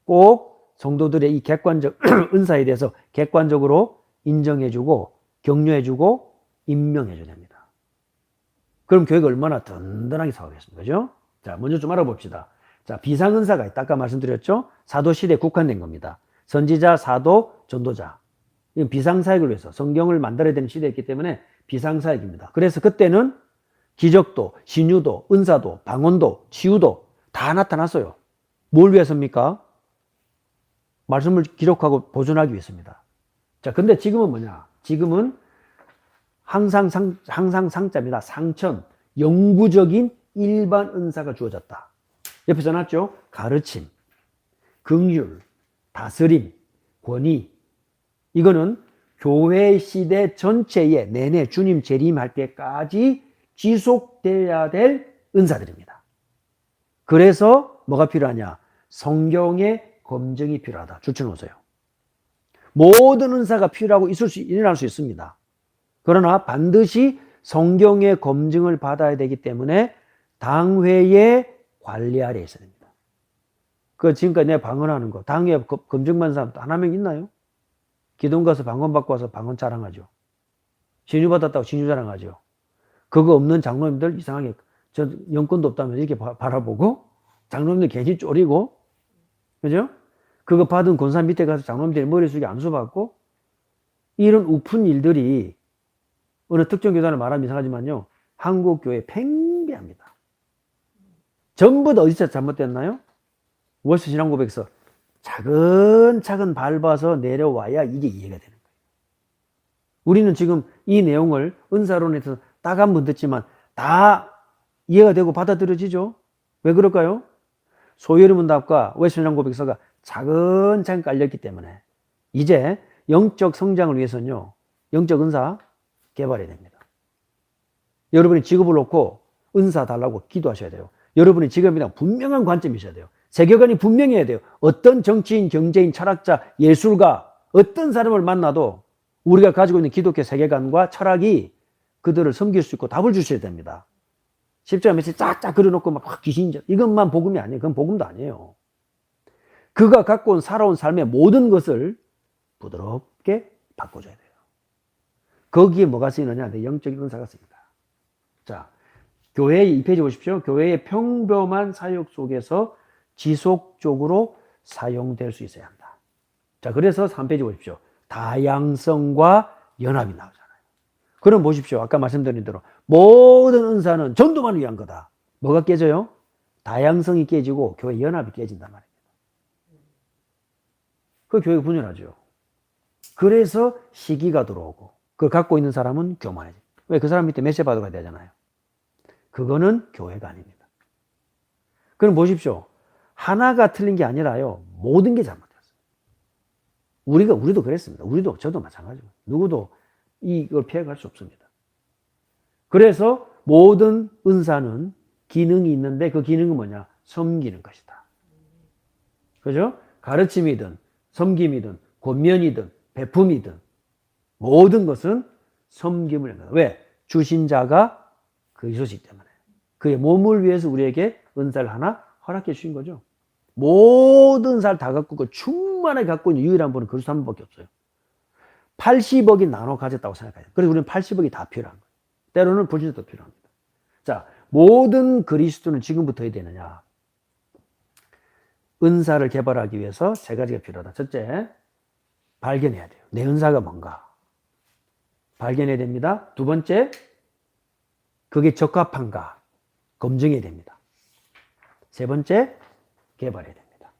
꼭 성도들의 이 객관적 은사에 대해서 객관적으로 인정해주고 격려해주고 임명해줘야 됩니다. 그럼 교회가 얼마나 든든하게 살아가겠습니까? 그죠? 자, 먼저 좀 알아봅시다. 자, 비상은사가 있다. 아까 말씀드렸죠? 사도시대에 국한된 겁니다. 선지자, 사도, 전도자. 이건 비상사역을 위해서 성경을 만들어야 되는 시대였기 때문에 비상사역입니다. 그래서 그때는 기적도, 신유도, 은사도, 방언도, 치유도 다 나타났어요. 뭘 위해서입니까? 말씀을 기록하고 보존하기 위해서입니다. 자, 근데 지금은 뭐냐? 지금은 항상 상자입니다. 상천, 영구적인 일반 은사가 주어졌다. 옆에 써놨죠? 가르침, 긍휼, 다스림, 권위. 이거는 교회 시대 전체에 내내 주님 재림할 때까지 지속돼야 될 은사들입니다. 그래서 뭐가 필요하냐? 성경의 검증이 필요하다. 줄쳐놓으세요. 모든 은사가 필요하고 일어날 수 있습니다. 그러나 반드시 성경의 검증을 받아야 되기 때문에 당회의 관리 아래에 있어야 됩니다. 지금까지 내가 방언하는 거, 당회 검증받는 사람 단 한 명 있나요? 기도원 가서 방언 받고 와서 방언 자랑하죠. 진유 받았다고 진유 자랑하죠. 그거 없는 장로님들 이상하게 저 영권도 없다면 이렇게 바라보고 장로님들 괜히 쪼리고, 그죠? 그거 받은 권사 밑에 가서 장로님들이 머리 숙여 안수 받고, 이런 우픈 일들이 어느 특정 교단을 말하면 이상하지만요, 한국 교회 팽배합니다. 전부 다 어디서 잘못됐나요? 월스 신앙 고백서 차근차근 밟아서 내려와야 이게 이해가 되는 거예요. 우리는 지금 이 내용을 은사론에서 딱 한 번 듣지만 다 이해가 되고 받아들여지죠? 왜 그럴까요? 소요리문답과 월스 신앙 고백서가 차근차근 깔렸기 때문에 이제 영적 성장을 위해서는요, 영적 은사 개발해야 됩니다. 여러분이 직업을 놓고 은사 달라고 기도하셔야 돼요. 여러분이 직업이랑 분명한 관점이 있어야 돼요. 세계관이 분명해야 돼요. 어떤 정치인, 경제인, 철학자, 예술가, 어떤 사람을 만나도 우리가 가지고 있는 기독교 세계관과 철학이 그들을 섬길 수 있고 답을 주셔야 됩니다. 십자가 메시지 쫙쫙 그려놓고 막 귀신적, 이것만 복음이 아니에요. 그건 복음도 아니에요. 그가 갖고 온 살아온 삶의 모든 것을 부드럽게 바꿔줘야 돼요. 거기에 뭐가 쓰이느냐? 내 영적인 은사가 쓰입니다. 자, 교회의 2페이지 보십시오. 교회의 평범한 사역 속에서 지속적으로 사용될 수 있어야 한다. 자, 그래서 3페이지 보십시오. 다양성과 연합이 나오잖아요. 그럼 보십시오. 아까 말씀드린 대로 모든 은사는 전도만을 위한 거다. 뭐가 깨져요? 다양성이 깨지고 교회 연합이 깨진단 말입니다. 그 교회가 분열하죠. 그래서 시기가 들어오고 그걸 갖고 있는 사람은 교만해져. 왜? 그 사람 밑에 메시지 받아가야 되잖아요. 그거는 교회가 아닙니다. 그럼 보십시오. 하나가 틀린 게 아니라요, 모든 게 잘못됐어요. 우리도 그랬습니다. 저도 마찬가지고. 누구도 이걸 피해갈 수 없습니다. 그래서 모든 은사는 기능이 있는데 그 기능은 뭐냐? 섬기는 것이다. 그죠? 가르침이든, 섬김이든, 권면이든, 베품이든, 모든 것은 섬김을 합니다. 왜? 주신 자가 그리스도시기 때문에. 그의 몸을 위해서 우리에게 은사를 하나 허락해 주신 거죠. 모든 살 다 갖고 그 충만하게 갖고 있는 유일한 분은 그리스도 한 분밖에 없어요. 80억이 나눠 가졌다고 생각해요. 그래서 우리는 80억이 다 필요한 거예요. 때로는 불신자도 필요합니다. 자, 모든 그리스도는 지금부터 해야 되느냐? 은사를 개발하기 위해서 세 가지가 필요하다. 첫째, 발견해야 돼요. 내 은사가 뭔가 발견해야 됩니다. 두 번째, 그게 적합한가 검증해야 됩니다. 세 번째, 개발해야 됩니다.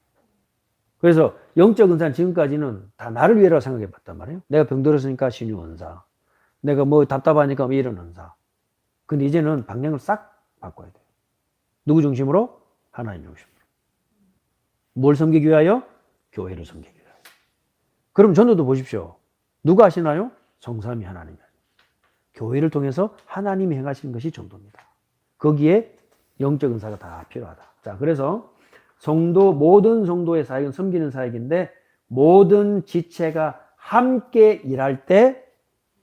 그래서 영적 은사는 지금까지는 다 나를 위해라고 생각해 봤단 말이에요. 내가 병들었으니까 신유 은사, 내가 뭐 답답하니까 이런 은사. 근데 이제는 방향을 싹 바꿔야 돼요. 누구 중심으로? 하나님 중심으로. 뭘 섬기기 위하여? 교회를 섬기기 위하여. 그럼 전도도 보십시오. 누가 하시나요? 성삼위 하나님이. 교회를 통해서 하나님이 행하시는 것이 전도입니다. 거기에 영적 은사가 다 필요하다. 자, 그래서 모든 성도의 사역은 섬기는 사역인데 모든 지체가 함께 일할 때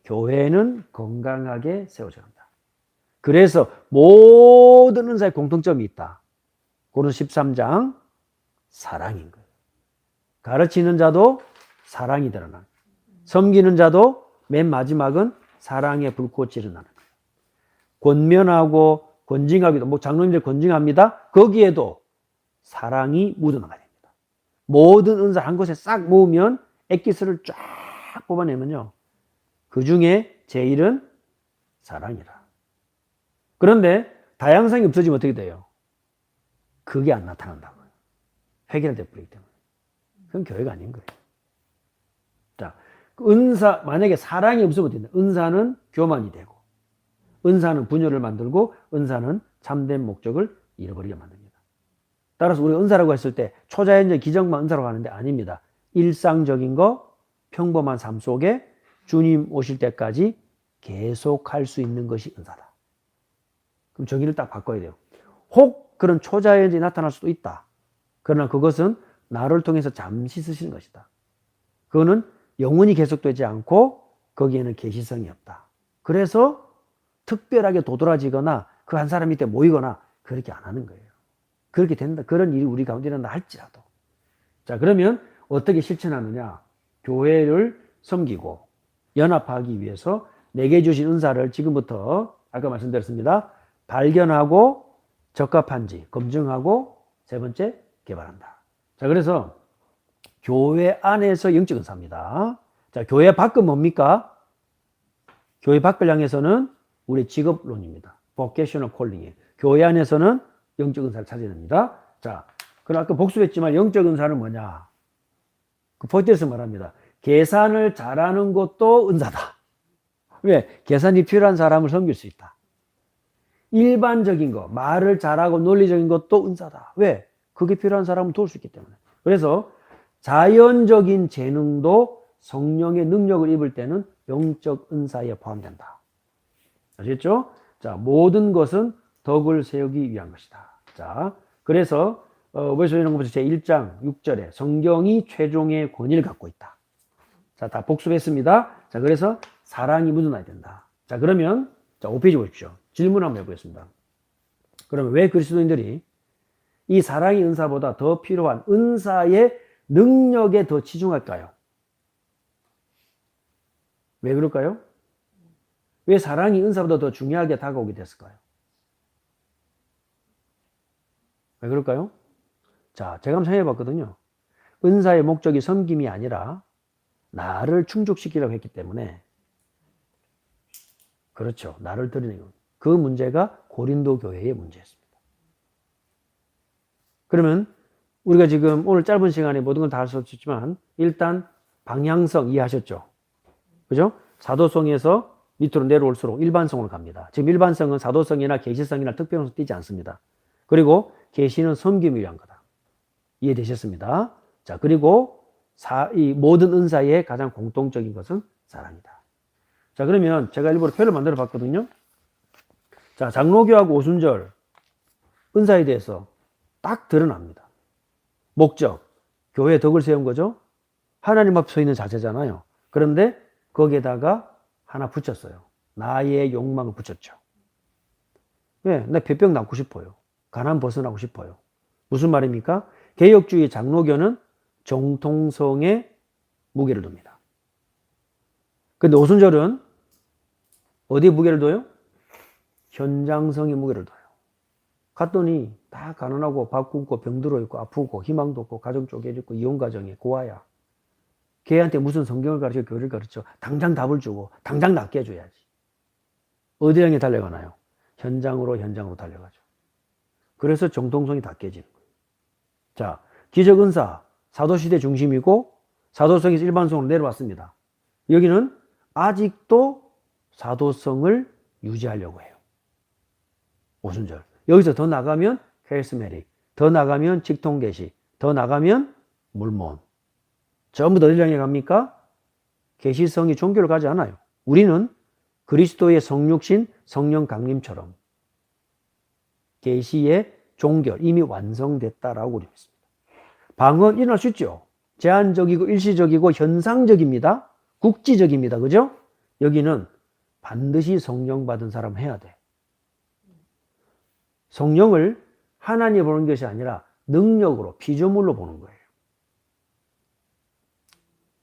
교회는 건강하게 세워져야 한다. 그래서 모든 은사의 공통점이 있다. 고린도서 13장 사랑인 거예요. 가르치는 자도 사랑이 드러나는, 섬기는 자도 맨 마지막은 사랑의 불꽃이 일어나는 거예요. 권면하고 권징하기도, 뭐 장로님들 권징합니다. 거기에도 사랑이 묻어나가야 됩니다. 모든 은사 한 곳에 싹 모으면 액기스를 쫙 뽑아내면요, 그 중에 제일은 사랑이라. 그런데 다양성이 없어지면 어떻게 돼요? 그게 안 나타난다고요. 해결돼 버리기 때문에. 그건 교회가 아닌 거예요. 자, 은사, 만약에 사랑이 없으면 어떻게 돼요? 은사는 교만이 되고, 은사는 분열을 만들고, 은사는 참된 목적을 잃어버리게 만듭니다. 따라서 우리가 은사라고 했을 때 초자연적 기적만 은사라고 하는데 아닙니다. 일상적인 거, 평범한 삶 속에 주님 오실 때까지 계속 할 수 있는 것이 은사다. 그럼 정의를 딱 바꿔야 돼요. 혹 그런 초자연적이 나타날 수도 있다. 그러나 그것은 나를 통해서 잠시 쓰시는 것이다. 그거는 영원히 계속되지 않고 거기에는 계시성이 없다. 그래서 특별하게 도드라지거나 그 한 사람 밑에 모이거나 그렇게 안 하는 거예요. 그렇게 된다. 그런 일이 우리 가운데 일어난다 할지라도. 자, 그러면 어떻게 실천하느냐? 교회를 섬기고 연합하기 위해서 내게 주신 은사를 지금부터 아까 말씀드렸습니다. 발견하고 적합한지 검증하고 세 번째 개발한다. 자, 그래서 교회 안에서 영적 은사입니다. 자, 교회 밖은 뭡니까? 교회 밖을 향해서는 우리 직업론입니다. vocational calling이에요. 교회 안에서는 영적 은사를 찾아야 됩니다. 자, 그럼 아까 복습했지만 영적 은사는 뭐냐? 그 포인트에서 말합니다. 계산을 잘하는 것도 은사다. 왜? 계산이 필요한 사람을 섬길 수 있다. 일반적인 거, 말을 잘하고 논리적인 것도 은사다. 왜? 그게 필요한 사람을 도울 수 있기 때문에. 그래서 자연적인 재능도 성령의 능력을 입을 때는 영적 은사에 포함된다. 아시겠죠? 자, 모든 것은 덕을 세우기 위한 것이다. 자, 그래서 벌써 이런 것부터 제1장 6절에 성경이 최종의 권위를 갖고 있다. 자, 다 복습했습니다. 자, 그래서 사랑이 묻어나야 된다. 자, 그러면 자, 5페이지 보십시오. 질문 한번 해보겠습니다. 그러면 왜 그리스도인들이 이 사랑의 은사보다 더 필요한 은사의 능력에 더 치중할까요? 왜 그럴까요? 왜 사랑이 은사보다 더 중요하게 다가오게 됐을까요? 왜 그럴까요? 자, 제가 한번 생각해 봤거든요. 은사의 목적이 섬김이 아니라 나를 충족시키려고 했기 때문에 그렇죠. 나를 드리는 것. 그 문제가 고린도 교회의 문제였습니다. 그러면 우리가 지금 오늘 짧은 시간에 모든 걸 다 할 수 없지만 일단 방향성 이해하셨죠? 그죠? 사도성에서 밑으로 내려올수록 일반성으로 갑니다. 지금 일반성은 사도성이나 계시성이나 특별성을 띄지 않습니다. 그리고 계시는 섬김을 위한 거다. 이해되셨습니다? 자, 그리고 이 모든 은사의 가장 공통적인 것은 사랑이다. 자, 그러면 제가 일부러 표를 만들어 봤거든요. 자, 장로교하고 오순절 은사에 대해서 딱 드러납니다. 목적, 교회에 덕을 세운 거죠. 하나님 앞에 서 있는 자세잖아요. 그런데 거기에다가 하나 붙였어요. 나의 욕망을 붙였죠. 왜? 나 폐병 낫고 싶어요. 가난 벗어나고 싶어요. 무슨 말입니까? 개혁주의 장로교는 정통성에 무게를 둡니다. 근데 오순절은 어디에 무게를 둬요? 현장성에 무게를 둬요. 갔더니 다 가난하고 밥 굶고 병들어 있고 아프고 희망도 없고 가정 쪼개졌고 이혼 가정에 고아야. 걔한테 무슨 성경을 가르쳐 교리를 가르쳐 당장 답을 주고 당장 낫게 해줘야지. 어디 향해 달려가나요? 현장으로 달려가죠. 그래서 정통성이 다 깨지는 거예요. 자, 기적은사 사도시대 중심이고 사도성에서 일반성으로 내려왔습니다. 여기는 아직도 사도성을 유지하려고 해요. 오순절. 여기서 더 나가면 카리스메틱, 더 나가면 직통계시, 더 나가면 몰몬. 전부 다 어디를 향해 갑니까? 계시성이 종교를 가지 않아요. 우리는 그리스도의 성육신 성령 강림처럼 계시의 종결 이미 완성됐다라고 우리 믿습니다. 방언 일어날 수 있죠. 제한적이고 일시적이고 현상적입니다. 국지적입니다. 그죠? 여기는 반드시 성령 받은 사람 해야 돼. 성령을 하나님 보는 것이 아니라 능력으로 피조물로 보는 거예요.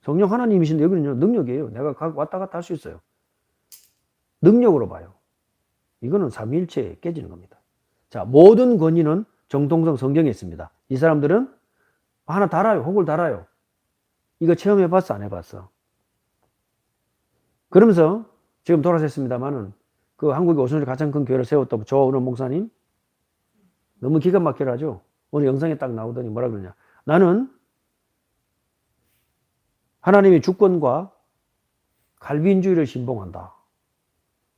성령 하나님이신데 여기는요 능력이에요. 내가 왔다 갔다 할 수 있어요. 능력으로 봐요. 이거는 삼위일체에 깨지는 겁니다. 자, 모든 권위는 정통성 성경에 있습니다. 이 사람들은 하나 달아요. 혹을 달아요. 이거 체험해봤어? 안 해봤어? 그러면서 지금 돌아섰습니다만은 그 한국의 오순절 가장 큰 교회를 세웠던 조은원 목사님 너무 기가 막히게 하죠. 오늘 영상에 딱 나오더니 뭐라 그러냐. 나는 하나님의 주권과 칼빈주의를 신봉한다.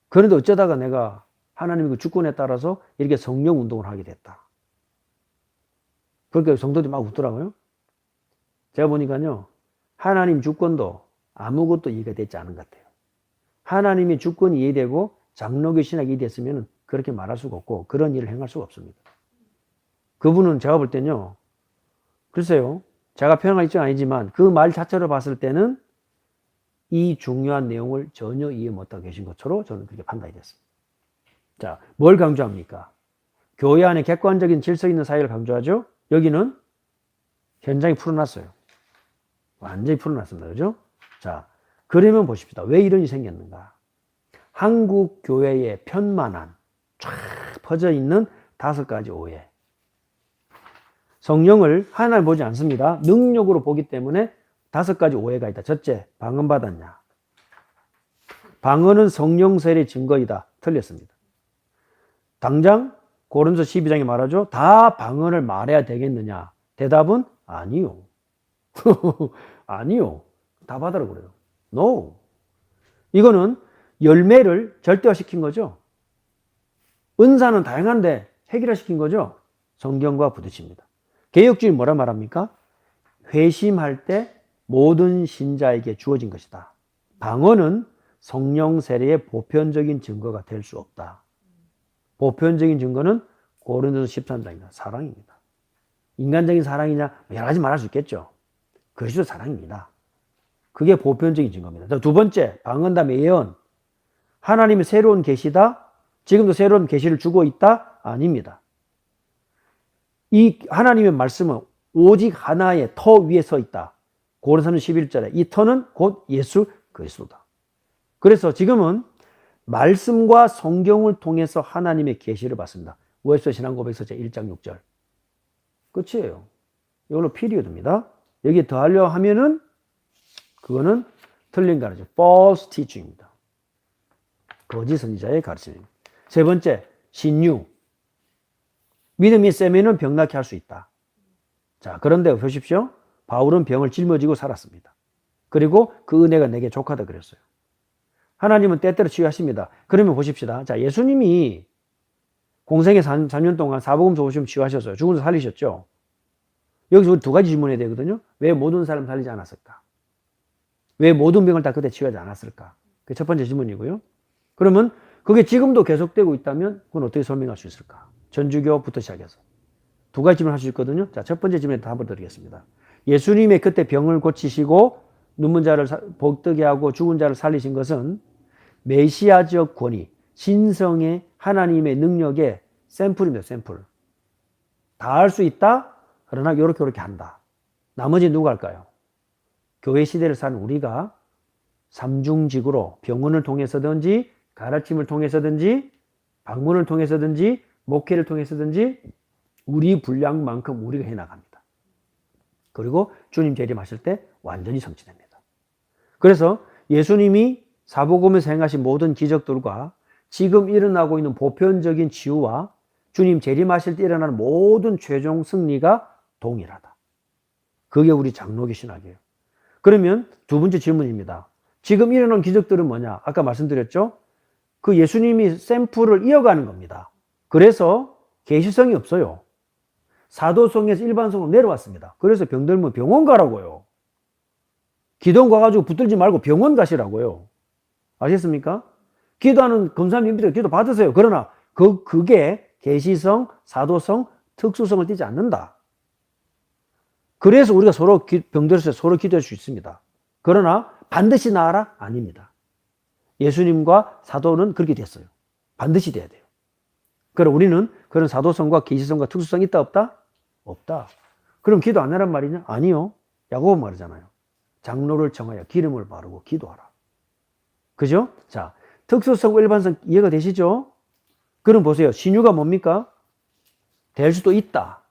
그런데 어쩌다가 내가 하나님의 그 주권에 따라서 이렇게 성령 운동을 하게 됐다. 그러니까 성도들이 막 웃더라고요. 제가 보니까요, 하나님 주권도 아무것도 이해가 되지 않은 것 같아요. 하나님의 주권이 이해되고 장로교 신학이 이해됐으면 그렇게 말할 수가 없고 그런 일을 행할 수가 없습니다. 그분은 제가 볼 때는요, 글쎄요, 제가 평행할 입장은 아니지만 그 말 자체로 봤을 때는 이 중요한 내용을 전혀 이해 못하고 계신 것으로 저는 그렇게 판단이 됐습니다. 자, 뭘 강조합니까? 교회 안에 객관적인 질서 있는 사회를 강조하죠? 여기는 현장이 풀어놨어요. 완전히 풀어놨습니다. 그죠? 자, 그러면 보십시다. 왜 이런 일이 생겼는가? 한국 교회의 편만한 쫙 퍼져 있는 5가지 오해. 성령을 하나를 보지 않습니다. 능력으로 보기 때문에 5가지 오해가 있다. 첫째, 방언받았냐? 방언은 성령 세례의 증거이다. 틀렸습니다. 당장 고린도서 12장에 말하죠. 다 방언을 말해야 되겠느냐? 대답은 아니요. 아니요. 다 받으라 그래요. No. 이거는 열매를 절대화시킨 거죠. 은사는 다양한데 획일화시킨 거죠. 성경과 부딪힙니다. 개혁주의 뭐라 말합니까? 회심할 때 모든 신자에게 주어진 것이다. 방언은 성령 세례의 보편적인 증거가 될 수 없다. 보편적인 증거는 고린도서 13장입니다. 사랑입니다. 인간적인 사랑이냐? 여러 가지 말할 수 있겠죠. 그리스도 사랑입니다. 그게 보편적인 증거입니다. 두 번째, 방언 다음에 예언. 하나님의 새로운 계시다? 지금도 새로운 계시를 주고 있다? 아닙니다. 이 하나님의 말씀은 오직 하나의 터 위에 서 있다. 고린도서 11절에 이 터는 곧 예수 그리스도다. 그래서 지금은 말씀과 성경을 통해서 하나님의 계시를 받습니다. 웹서 신앙고백서 제1장 6절. 끝이에요. 이걸로 피리어드입니다. 여기에 더하려 하면은 그거는 틀린 가르침, false teaching입니다. 거짓 선지자의 가르침입니다. 세 번째, 신유. 믿음이 세면은 병나게 할 수 있다. 자, 그런데 보십시오. 바울은 병을 짊어지고 살았습니다. 그리고 그 은혜가 내게 족하다 그랬어요. 하나님은 때때로 치유하십니다. 그러면 보십시다. 자, 예수님이 공생애 3년 동안 사복음서 오시면 치유하셨어요. 죽은 자 살리셨죠. 여기서 우리 2가지 질문해야 되거든요. 왜 모든 사람 살리지 않았을까? 왜 모든 병을 다 그때 치유하지 않았을까? 그게 첫 번째 질문이고요. 그러면 그게 지금도 계속되고 있다면 그건 어떻게 설명할 수 있을까? 전주교부터 시작해서 2가지 질문을 할 수 있거든요. 자, 첫 번째 질문에 답을 드리겠습니다. 예수님의 그때 병을 고치시고 눈먼 자를 복되게 하고 죽은 자를 살리신 것은 메시아적 권위, 신성의 하나님의 능력의 샘플입니다. 샘플. 다 할 수 있다? 그러나 요렇게 한다. 나머지 누가 할까요? 교회 시대를 사는 우리가 삼중직으로 병원을 통해서든지 가르침을 통해서든지 방문을 통해서든지 목회를 통해서든지 우리 분량만큼 우리가 해나갑니다. 그리고 주님 재림하실 때 완전히 성취됩니다. 그래서 예수님이 사복음에서 행하신 모든 기적들과 지금 일어나고 있는 보편적인 치유와 주님 재림하실 때 일어나는 모든 최종 승리가 동일하다. 그게 우리 장로교 신학이에요. 그러면 2번째 질문입니다. 지금 일어나는 기적들은 뭐냐? 아까 말씀드렸죠? 그 예수님이 샘플을 이어가는 겁니다. 그래서 계시성이 없어요. 사도성에서 일반성으로 내려왔습니다. 그래서 병들면 병원 가라고요. 기도원 가가지고 붙들지 말고 병원 가시라고요. 아셨습니까? 기도하는 검사님들 기도 받으세요. 그러나 그게 계시성, 사도성, 특수성을 띠지 않는다. 그래서 우리가 서로 병들었을 때 서로 기도할 수 있습니다. 그러나 반드시 나아라? 아닙니다. 예수님과 사도는 그렇게 됐어요. 반드시 돼야 돼요. 그럼 우리는 그런 사도성과 계시성과 특수성이 있다 없다? 없다. 그럼 기도 안 하란 말이냐? 아니요. 야고보 말이잖아요. 장로를 정하여 기름을 바르고 기도하라. 그죠? 자, 특수성, 일반성 이해가 되시죠? 그럼 보세요. 신유가 뭡니까? 될 수도 있다.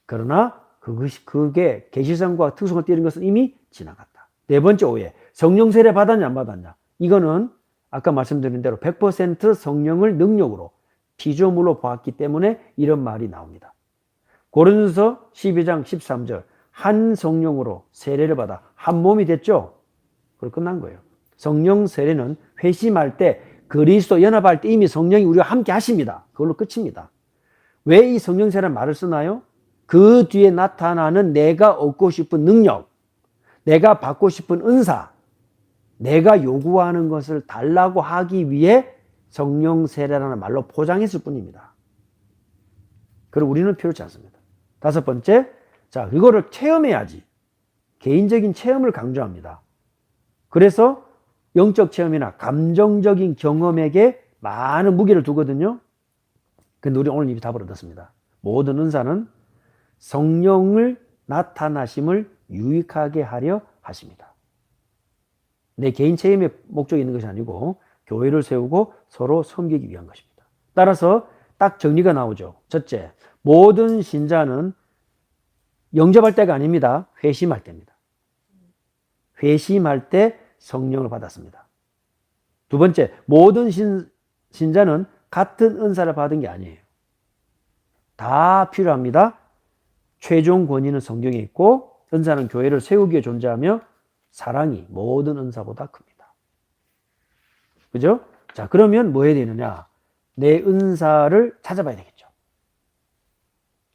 그러나 그게 계시성과 특수성을 띠는 것은 이미 지나갔다. 4번째 오해. 성령 세례 받았냐 안 받았냐? 이거는 아까 말씀드린 대로 100% 성령을 능력으로 피조물로 보았기 때문에 이런 말이 나옵니다. 고린도서 12장 13절 한 성령으로 세례를 받아 한 몸이 됐죠? 그걸 끝난 거예요. 성령 세례는 회심할 때 그리스도 연합할 때 이미 성령이 우리와 함께 하십니다. 그걸로 끝입니다. 왜 이 성령 세례라는 말을 쓰나요? 그 뒤에 나타나는 내가 얻고 싶은 능력, 내가 받고 싶은 은사, 내가 요구하는 것을 달라고 하기 위해 성령 세례라는 말로 포장했을 뿐입니다. 그리고 우리는 필요치 않습니다. 다섯 번째, 자, 이거를 체험해야지. 개인적인 체험을 강조합니다. 그래서 영적 체험이나 감정적인 경험에게 많은 무게를 두거든요. 근데 우리 오늘 이미 답을 얻었습니다. 모든 은사는 성령을 나타나심을 유익하게 하려 하십니다. 내 개인 체험의 목적이 있는 것이 아니고 교회를 세우고 서로 섬기기 위한 것입니다. 따라서 딱 정리가 나오죠. 첫째, 모든 신자는 영접할 때가 아닙니다. 회심할 때입니다. 회심할 때 성령을 받았습니다. 두 번째, 모든 신자는 같은 은사를 받은 게 아니에요. 다 필요합니다. 최종 권위는 성경에 있고 은사는 교회를 세우기 위해 존재하며 사랑이 모든 은사보다 큽니다. 그죠? 자, 그러면 뭐 해야 되느냐? 내 은사를 찾아봐야 되겠죠.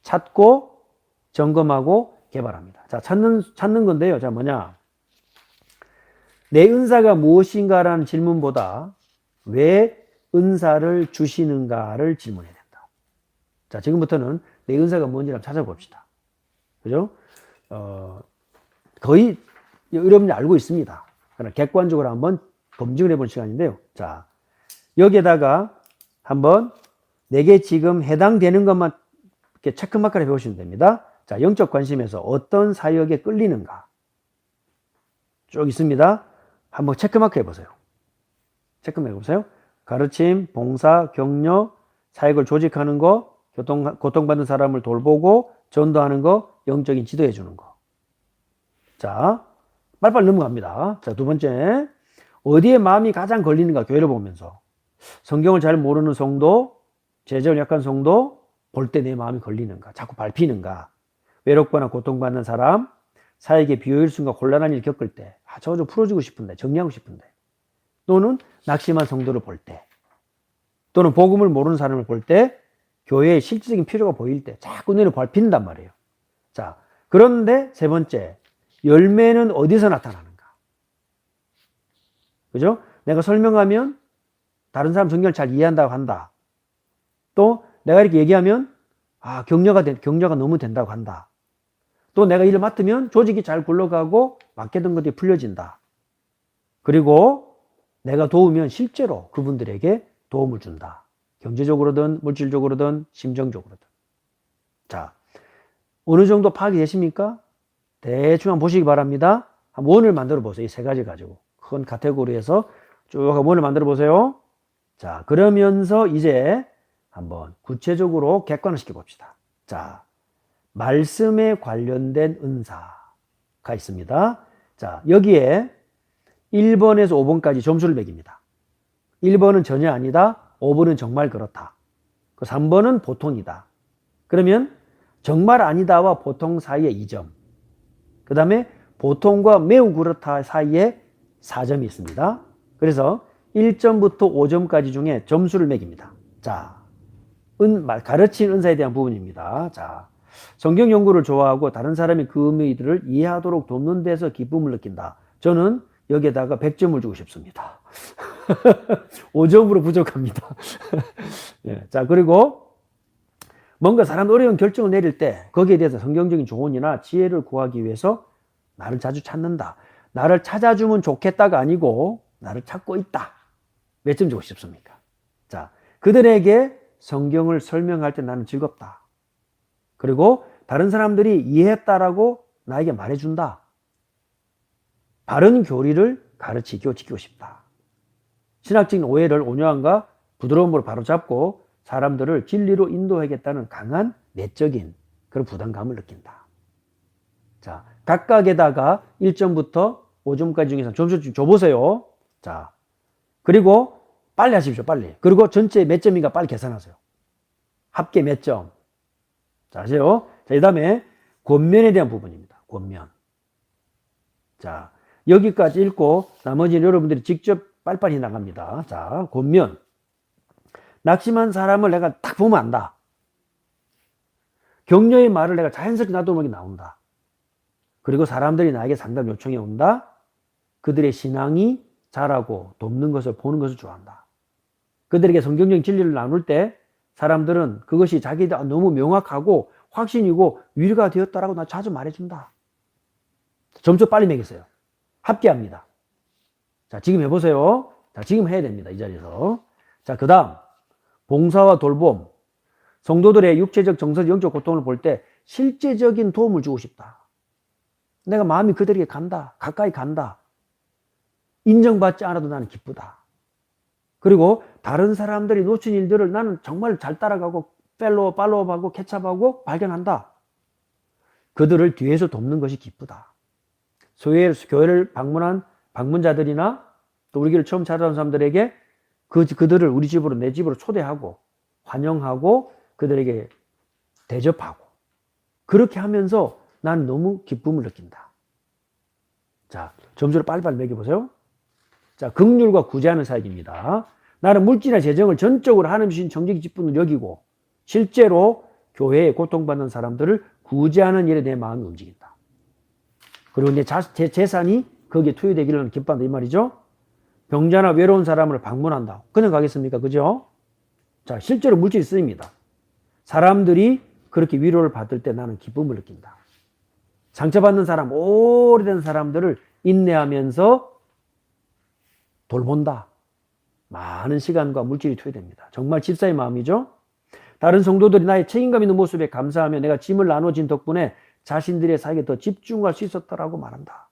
찾고 점검하고 개발합니다. 자, 찾는 건데요. 자, 뭐냐? 내 은사가 무엇인가라는 질문보다 왜 은사를 주시는가를 질문해야 된다. 자, 지금부터는 내 은사가 뭔지 한번 찾아봅시다. 그죠? 거의 여러분이 알고 있습니다. 그러나 객관적으로 한번 검증을 해볼 시간인데요. 자, 여기에다가 한번 내게 지금 해당되는 것만 이렇게 체크마크를 해보시면 됩니다. 자, 영적 관심에서 어떤 사역에 끌리는가 쭉 있습니다. 한번 체크마크 해보세요. 체크마크 해보세요. 가르침, 봉사, 격려, 사역을 조직하는 거, 고통받는 사람을 돌보고 전도하는 거, 영적인 지도해 주는 거. 자, 빨리빨리 넘어갑니다. 자, 두 번째, 어디에 마음이 가장 걸리는가 교회를 보면서. 성경을 잘 모르는 성도, 제자를 약한 성도, 볼 때 내 마음이 걸리는가, 자꾸 밟히는가, 외롭거나 고통받는 사람, 사역에 비효율성과 곤란한 일 겪을 때, 저거 좀 풀어주고 싶은데, 정리하고 싶은데, 또는 낙심한 성도를 볼 때, 또는 복음을 모르는 사람을 볼 때, 교회의 실질적인 필요가 보일 때, 자꾸 눈에 밟힌단 말이에요. 자, 그런데 세 번째, 열매는 어디서 나타나는가? 그죠? 내가 설명하면 다른 사람 성경을 잘 이해한다고 한다. 또 내가 이렇게 얘기하면 격려가 너무 된다고 한다. 또 내가 일을 맡으면 조직이 잘 굴러가고 맡겨둔 것들이 풀려진다. 그리고 내가 도우면 실제로 그분들에게 도움을 준다. 경제적으로든 물질적으로든 심정적으로든. 자, 어느 정도 파악이 되십니까? 대충 한번 보시기 바랍니다. 한 원을 만들어 보세요. 이 세 가지 가지고. 큰 카테고리에서 쭉 원을 만들어 보세요. 자, 그러면서 이제 한번 구체적으로 객관화시켜 봅시다. 자, 말씀에 관련된 은사가 있습니다. 자, 여기에 1번에서 5번까지 점수를 매깁니다. 1번은 전혀 아니다. 5번은 정말 그렇다. 그 3번은 보통이다. 그러면 정말 아니다와 보통 사이에 2점. 그 다음에 보통과 매우 그렇다 사이에 4점이 있습니다. 그래서 1점부터 5점까지 중에 점수를 매깁니다. 자, 가르친 은사에 대한 부분입니다. 자, 성경 연구를 좋아하고 다른 사람이 그 의미들을 이해하도록 돕는 데서 기쁨을 느낀다. 저는 여기에다가 100점을 주고 싶습니다. 5점으로 부족합니다. 예, 자, 그리고 뭔가 사람 어려운 결정을 내릴 때 거기에 대해서 성경적인 조언이나 지혜를 구하기 위해서 나를 자주 찾는다. 나를 찾아주면 좋겠다가 아니고 나를 찾고 있다. 몇 점 주고 싶습니까? 자, 그들에게 성경을 설명할 때 나는 즐겁다. 그리고 다른 사람들이 이해했다라고 나에게 말해준다. 바른 교리를 가르치고 지키고 싶다. 신학적인 오해를 온유함과 부드러움으로 바로잡고 사람들을 진리로 인도하겠다는 강한 내적인 그런 부담감을 느낀다. 자, 각각에다가 1점부터 5점까지 중에서 점수 좀 줘보세요. 자, 그리고 빨리 하십시오, 빨리. 그리고 전체 몇 점인가 빨리 계산하세요. 합계 몇 점. 자, 아세요? 자, 그 다음에 권면에 대한 부분입니다. 권면. 자, 여기까지 읽고 나머지는 여러분들이 직접 빨리빨리 나갑니다. 자, 권면. 낙심한 사람을 내가 딱 보면 안다. 격려의 말을 내가 자연스럽게 나도 모르게 나온다. 그리고 사람들이 나에게 상담 요청해 온다. 그들의 신앙이 자라고 돕는 것을 보는 것을 좋아한다. 그들에게 성경적인 진리를 나눌 때 사람들은 그것이 자기들 너무 명확하고 확신이고 위로가 되었다라고 나 자주 말해준다. 점수 빨리 매기세요. 합계합니다. 자, 지금 해보세요. 자, 지금 해야 됩니다. 이 자리에서. 자, 그 다음 봉사와 돌봄. 성도들의 육체적, 정서적, 영적 고통을 볼 때 실제적인 도움을 주고 싶다. 내가 마음이 그들에게 간다. 가까이 간다. 인정받지 않아도 나는 기쁘다. 그리고 다른 사람들이 놓친 일들을 나는 정말 잘 따라가고 팔로우업하고 캐치업하고 발견한다. 그들을 뒤에서 돕는 것이 기쁘다. 교회를 방문한 방문자들이나 또 우리 교회를 처음 찾아온 사람들에게 그들을 우리 집으로, 내 집으로 초대하고 환영하고 그들에게 대접하고 그렇게 하면서 나는 너무 기쁨을 느낀다. 자, 점수를 빨리빨리 매겨보세요. 자, 긍휼과 구제하는 사역입니다. 나는 물질이나 재정을 전적으로 하나님 주신 정직히 기쁨을 여기고 실제로 교회에 고통받는 사람들을 구제하는 일에 내 마음이 움직인다. 그리고 제 재산이 거기에 투여되기를 기뻐한다 이 말이죠. 병자나 외로운 사람을 방문한다. 그냥 가겠습니까? 그죠? 자, 실제로 물질이 쓰입니다. 사람들이 그렇게 위로를 받을 때 나는 기쁨을 느낀다. 상처받는 사람, 오래된 사람들을 인내하면서 돌본다. 많은 시간과 물질이 투여됩니다. 정말 집사의 마음이죠. 다른 성도들이 나의 책임감 있는 모습에 감사하며 내가 짐을 나눠진 덕분에 자신들의 사역에 더 집중할 수 있었다라고 말한다.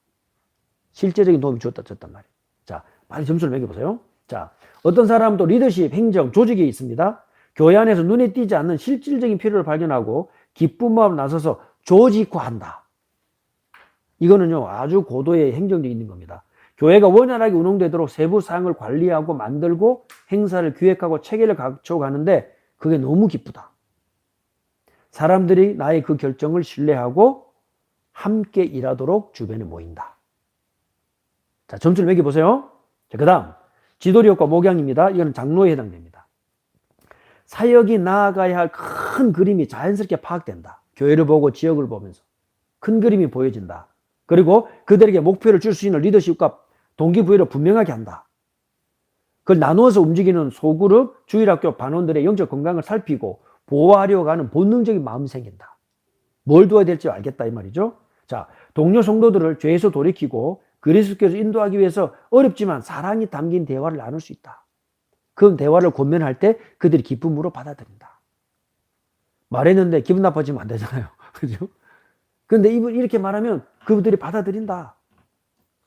실제적인 도움이 줬단 말이에요. 자, 빨리 점수를 매겨보세요. 자, 어떤 사람도 리더십, 행정, 조직이 있습니다. 교회 안에서 눈에 띄지 않는 실질적인 필요를 발견하고 기쁜 마음을 나서서 조직화한다. 이거는요, 아주 고도의 행정력이 있는 겁니다. 교회가 원활하게 운영되도록 세부 사항을 관리하고 만들고 행사를 기획하고 체계를 갖춰가는데 그게 너무 기쁘다. 사람들이 나의 그 결정을 신뢰하고 함께 일하도록 주변에 모인다. 자, 점수를 매겨보세요. 자, 그 다음 지도력과 목양입니다. 이거는 장로에 해당됩니다. 사역이 나아가야 할 큰 그림이 자연스럽게 파악된다. 교회를 보고 지역을 보면서 큰 그림이 보여진다. 그리고 그들에게 목표를 줄 수 있는 리더십과 동기부여를 분명하게 한다. 그걸 나누어서 움직이는 소그룹, 주일학교 반원들의 영적 건강을 살피고 보호하려고 하는 본능적인 마음이 생긴다. 뭘 도와야 될지 알겠다 이 말이죠. 자, 동료 성도들을 죄에서 돌이키고 그리스도께서 인도하기 위해서 어렵지만 사랑이 담긴 대화를 나눌 수 있다. 그 대화를 권면할 때 그들이 기쁨으로 받아들인다. 말했는데 기분 나빠지면 안 되잖아요. 그죠? 그런데 이렇게 말하면 그들이 받아들인다.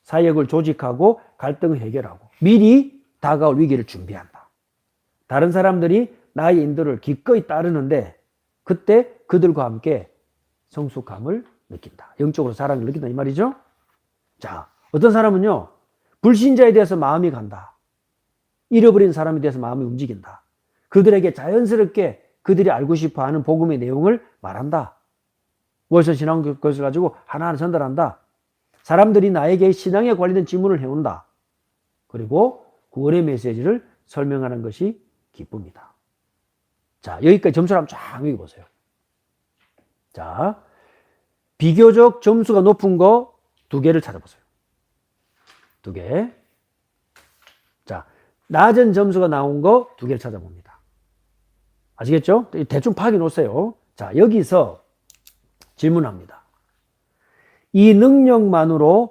사역을 조직하고 갈등을 해결하고 미리 다가올 위기를 준비한다. 다른 사람들이 나의 인도를 기꺼이 따르는데 그때 그들과 함께 성숙함을 느낀다. 영적으로 사랑을 느낀다 이 말이죠. 자, 어떤 사람은요, 불신자에 대해서 마음이 간다. 잃어버린 사람에 대해서 마음이 움직인다. 그들에게 자연스럽게 그들이 알고 싶어하는 복음의 내용을 말한다. 월선 신앙 것을 가지고 하나하나 전달한다. 사람들이 나에게 신앙에 관련된 질문을 해온다. 그리고 구원의 메시지를 설명하는 것이 기쁩니다. 자, 여기까지 점수를 한번 쫙 매겨보세요. 자, 비교적 점수가 높은 거 두 개를 찾아보세요. 두 개. 자, 낮은 점수가 나온 거 두 개를 찾아봅니다. 아시겠죠? 대충 파악해 놓으세요. 자, 여기서 질문합니다. 이 능력만으로는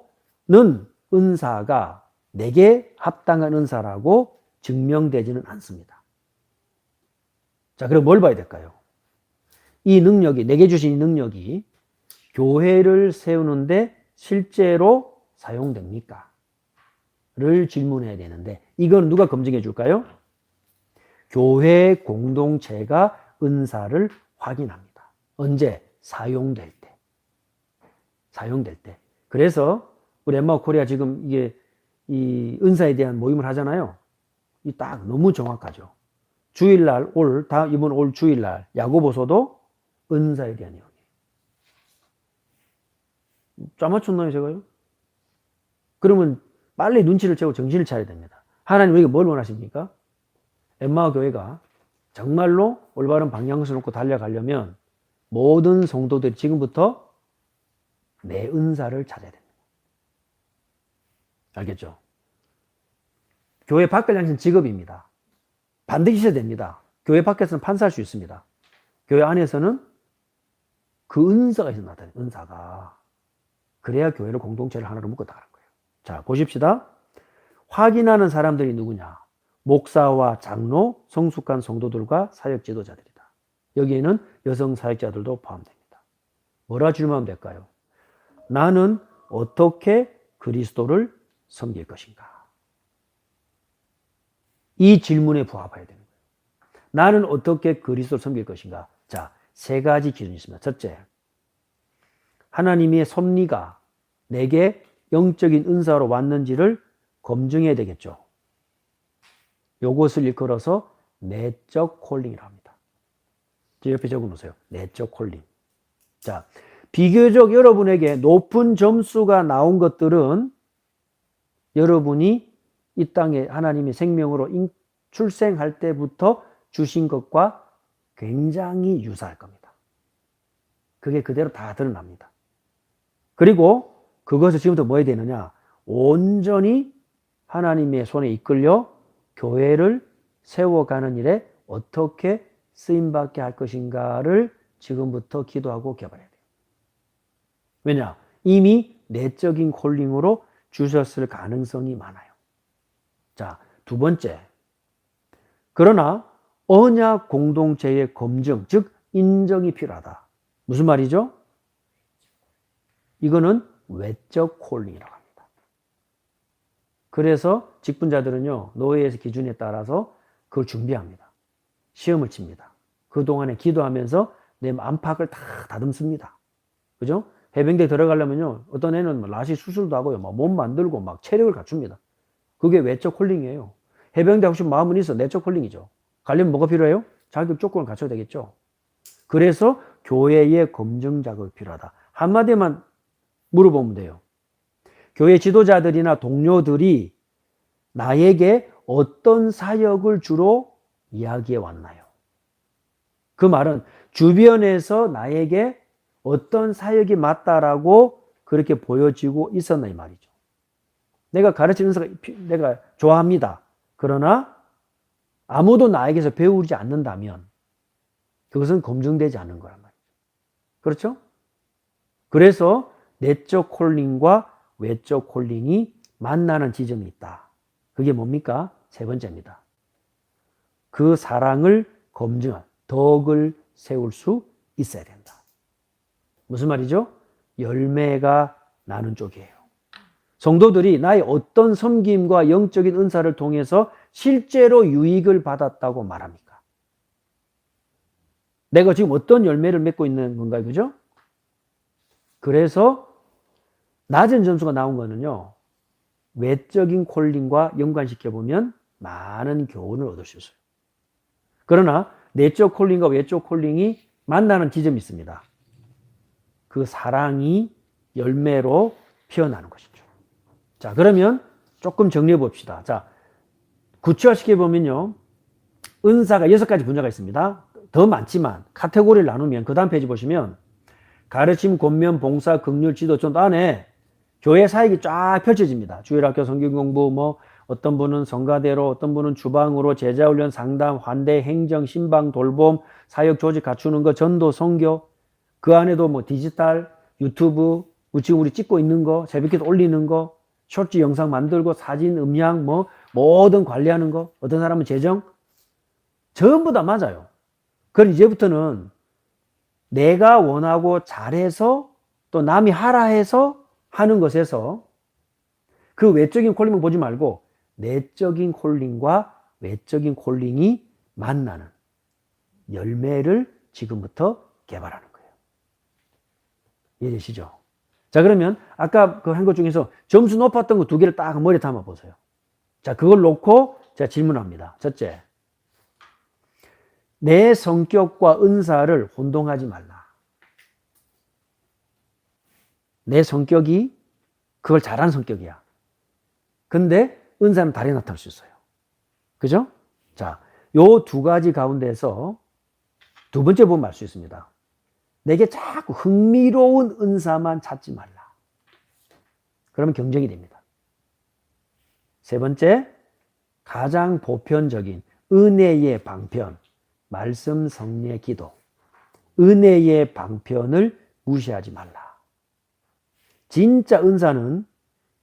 은사가 내게 합당한 은사라고 증명되지는 않습니다. 자, 그럼 뭘 봐야 될까요? 이 능력이, 내게 주신 이 능력이 교회를 세우는데 실제로 사용됩니까? 를 질문해야 되는데 이건 누가 검증해 줄까요? 교회 공동체가 은사를 확인합니다. 언제? 사용될 때. 사용될 때. 그래서 우리 엠마오 코리아 지금 이게 이 은사에 대한 모임을 하잖아요. 이 딱 너무 정확하죠. 주일날 이번 올 주일날 야고보서도 은사에 대한 내용이에요. 짜맞췄나요, 제가요? 그러면 빨리 눈치를 채고 정신을 차려야 됩니다. 하나님 우리가 뭘 원하십니까? 엠마오 교회가 정말로 올바른 방향을 놓고 달려가려면 모든 성도들이 지금부터 내 은사를 찾아야 됩니다. 알겠죠? 교회 밖을 향해서는 직업입니다. 반드시 있어야 됩니다. 교회 밖에서는 판사할 수 있습니다. 교회 안에서는 그 은사가 있어 나타나요. 은사가. 그래야 교회를 공동체를 하나로 묶었다는 거예요. 자, 보십시다. 확인하는 사람들이 누구냐? 목사와 장로, 성숙한 성도들과 사역 지도자들이다. 여기에는 여성 사역자들도 포함됩니다. 뭐라 질문하면 될까요? 나는 어떻게 그리스도를 섬길 것인가? 이 질문에 부합해야 되는 거예요. 나는 어떻게 그리스도를 섬길 것인가? 자, 세 가지 기준이 있습니다. 첫째, 하나님의 섭리가 내게 영적인 은사로 왔는지를 검증해야 되겠죠. 이것을 일컬어서 내적 콜링이라고 합니다. 옆에 적어 놓으세요. 내적 콜링. 자, 비교적 여러분에게 높은 점수가 나온 것들은 여러분이 이 땅에 하나님의 생명으로 출생할 때부터 주신 것과 굉장히 유사할 겁니다. 그게 그대로 다 드러납니다. 그리고 그것을 지금부터 뭐 해야 되느냐? 온전히 하나님의 손에 이끌려 교회를 세워가는 일에 어떻게 쓰임받게 할 것인가를 지금부터 기도하고 개발해야 돼요. 왜냐? 이미 내적인 콜링으로 주셨을 가능성이 많아요. 자, 두 번째. 그러나 언약 공동체의 검증, 즉 인정이 필요하다. 무슨 말이죠? 이거는 외적 콜링이라고 합니다. 그래서 직분자들은요, 노예에서 기준에 따라서 그걸 준비합니다. 시험을 칩니다. 그동안에 기도하면서 내 안팎을 다 다듬습니다. 그죠? 해병대 들어가려면요, 어떤 애는 라시 수술도 하고요, 몸 만들고 막 체력을 갖춥니다. 그게 외적 콜링이에요. 해병대 혹시 마음은 있어, 내적 콜링이죠. 가려면 뭐가 필요해요? 자격 조건을 갖춰야 되겠죠. 그래서 교회의 검증 작업이 필요하다. 한마디만 물어보면 돼요. 교회 지도자들이나 동료들이 나에게 어떤 사역을 주로 이야기해 왔나요? 그 말은 주변에서 나에게 어떤 사역이 맞다라고 그렇게 보여지고 있었나 이 말이죠. 내가 가르치는 사가 내가 좋아합니다. 그러나 아무도 나에게서 배우지 않는다면 그것은 검증되지 않는 거란 말이죠. 그렇죠? 그래서 내적 콜링과 외적 콜링이 만나는 지점이 있다. 그게 뭡니까? 세 번째입니다. 그 사랑을 검증한 덕을 세울 수 있어야 된다. 무슨 말이죠? 열매가 나는 쪽이에요. 성도들이 나의 어떤 섬김과 영적인 은사를 통해서 실제로 유익을 받았다고 말합니까? 내가 지금 어떤 열매를 맺고 있는 건가요? 그죠? 그래서 낮은 점수가 나온 거는요, 외적인 콜링과 연관시켜보면 많은 교훈을 얻을 수 있어요. 그러나 내적 콜링과 외적 콜링이 만나는 지점이 있습니다. 그 사랑이 열매로 피어나는 것이죠. 자, 그러면 조금 정리해 봅시다. 자, 구체화시켜 보면요, 은사가 6가지 분야가 있습니다. 더 많지만 카테고리를 나누면 그 다음 페이지 보시면 가르침, 권면, 봉사, 긍휼, 지도 전 안에 교회 사역이 쫙 펼쳐집니다. 주일학교, 성경공부, 어떤 분은 성가대로, 어떤 분은 주방으로, 제자훈련, 상담, 환대, 행정, 신방, 돌봄, 사역 조직 갖추는 거, 전도, 선교. 그 안에도 디지털, 유튜브, 지금 우리 찍고 있는 거, 새벽기도 올리는 거, 쇼츠 영상 만들고, 사진, 음향, 뭐든 관리하는 거. 어떤 사람은 재정. 전부 다 맞아요. 그럼 이제부터는 내가 원하고 잘해서 또 남이 하라 해서 하는 것에서 그 외적인 콜링을 보지 말고 내적인 콜링과 외적인 콜링이 만나는 열매를 지금부터 개발하는 거예요. 이해되시죠? 자, 그러면 아까 그 한 것 중에서 점수 높았던 거 2개를 딱 머리에 담아 보세요. 자, 그걸 놓고 제가 질문합니다. 첫째, 내 성격과 은사를 혼동하지 말라. 내 성격이 그걸 잘하는 성격이야. 근데 은사는 다르게 나타날 수 있어요. 그죠? 자, 요 2가지 가운데서 두 번째 보면 알 수 있습니다. 내게 자꾸 흥미로운 은사만 찾지 말라. 그러면 경쟁이 됩니다. 세 번째, 가장 보편적인 은혜의 방편, 말씀, 성례, 기도. 은혜의 방편을 무시하지 말라. 진짜 은사는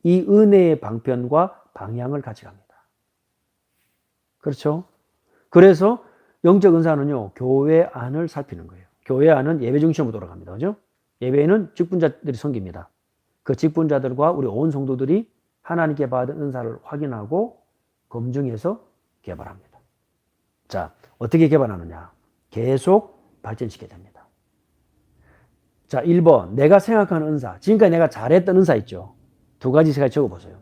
이 은혜의 방편과 방향을 같이 갑니다. 그렇죠? 그래서 영적 은사는요, 교회 안을 살피는 거예요. 교회 안은 예배 중심으로 돌아갑니다. 그죠? 예배는 직분자들이 섬깁니다. 그 직분자들과 우리 온 성도들이 하나님께 받은 은사를 확인하고 검증해서 개발합니다. 자, 어떻게 개발하느냐? 계속 발전시켜야 됩니다. 자, 1번. 내가 생각하는 은사. 지금까지 내가 잘했던 은사 있죠? 두 가지 제가 적어보세요.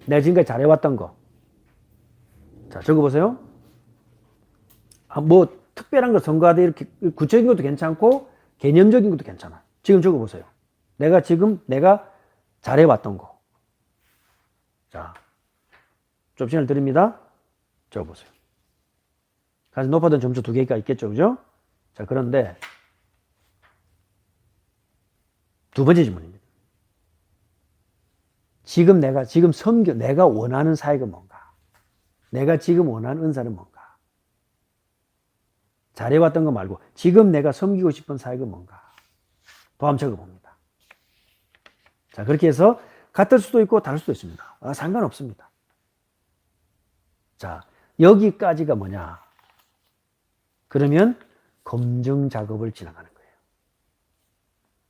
내가 지금까지 잘해왔던 거. 자, 적어보세요. 뭐, 특별한 거 선거하되 이렇게 구체적인 것도 괜찮고, 개념적인 것도 괜찮아. 지금 적어보세요. 내가 잘해왔던 거. 자, 좀 시간을 드립니다. 적어보세요. 가장 높았던 점수 2개가 있겠죠, 그죠? 자, 그런데, 두 번째 질문입니다. 내가 원하는 사역은 뭔가? 내가 지금 원하는 은사는 뭔가? 잘해왔던 거 말고, 지금 내가 섬기고 싶은 사역은 뭔가? 또 한번 적어봅니다. 자, 그렇게 해서 같을 수도 있고 다를 수도 있습니다. 상관없습니다. 자, 여기까지가 뭐냐? 그러면 검증 작업을 진행하는 거예요.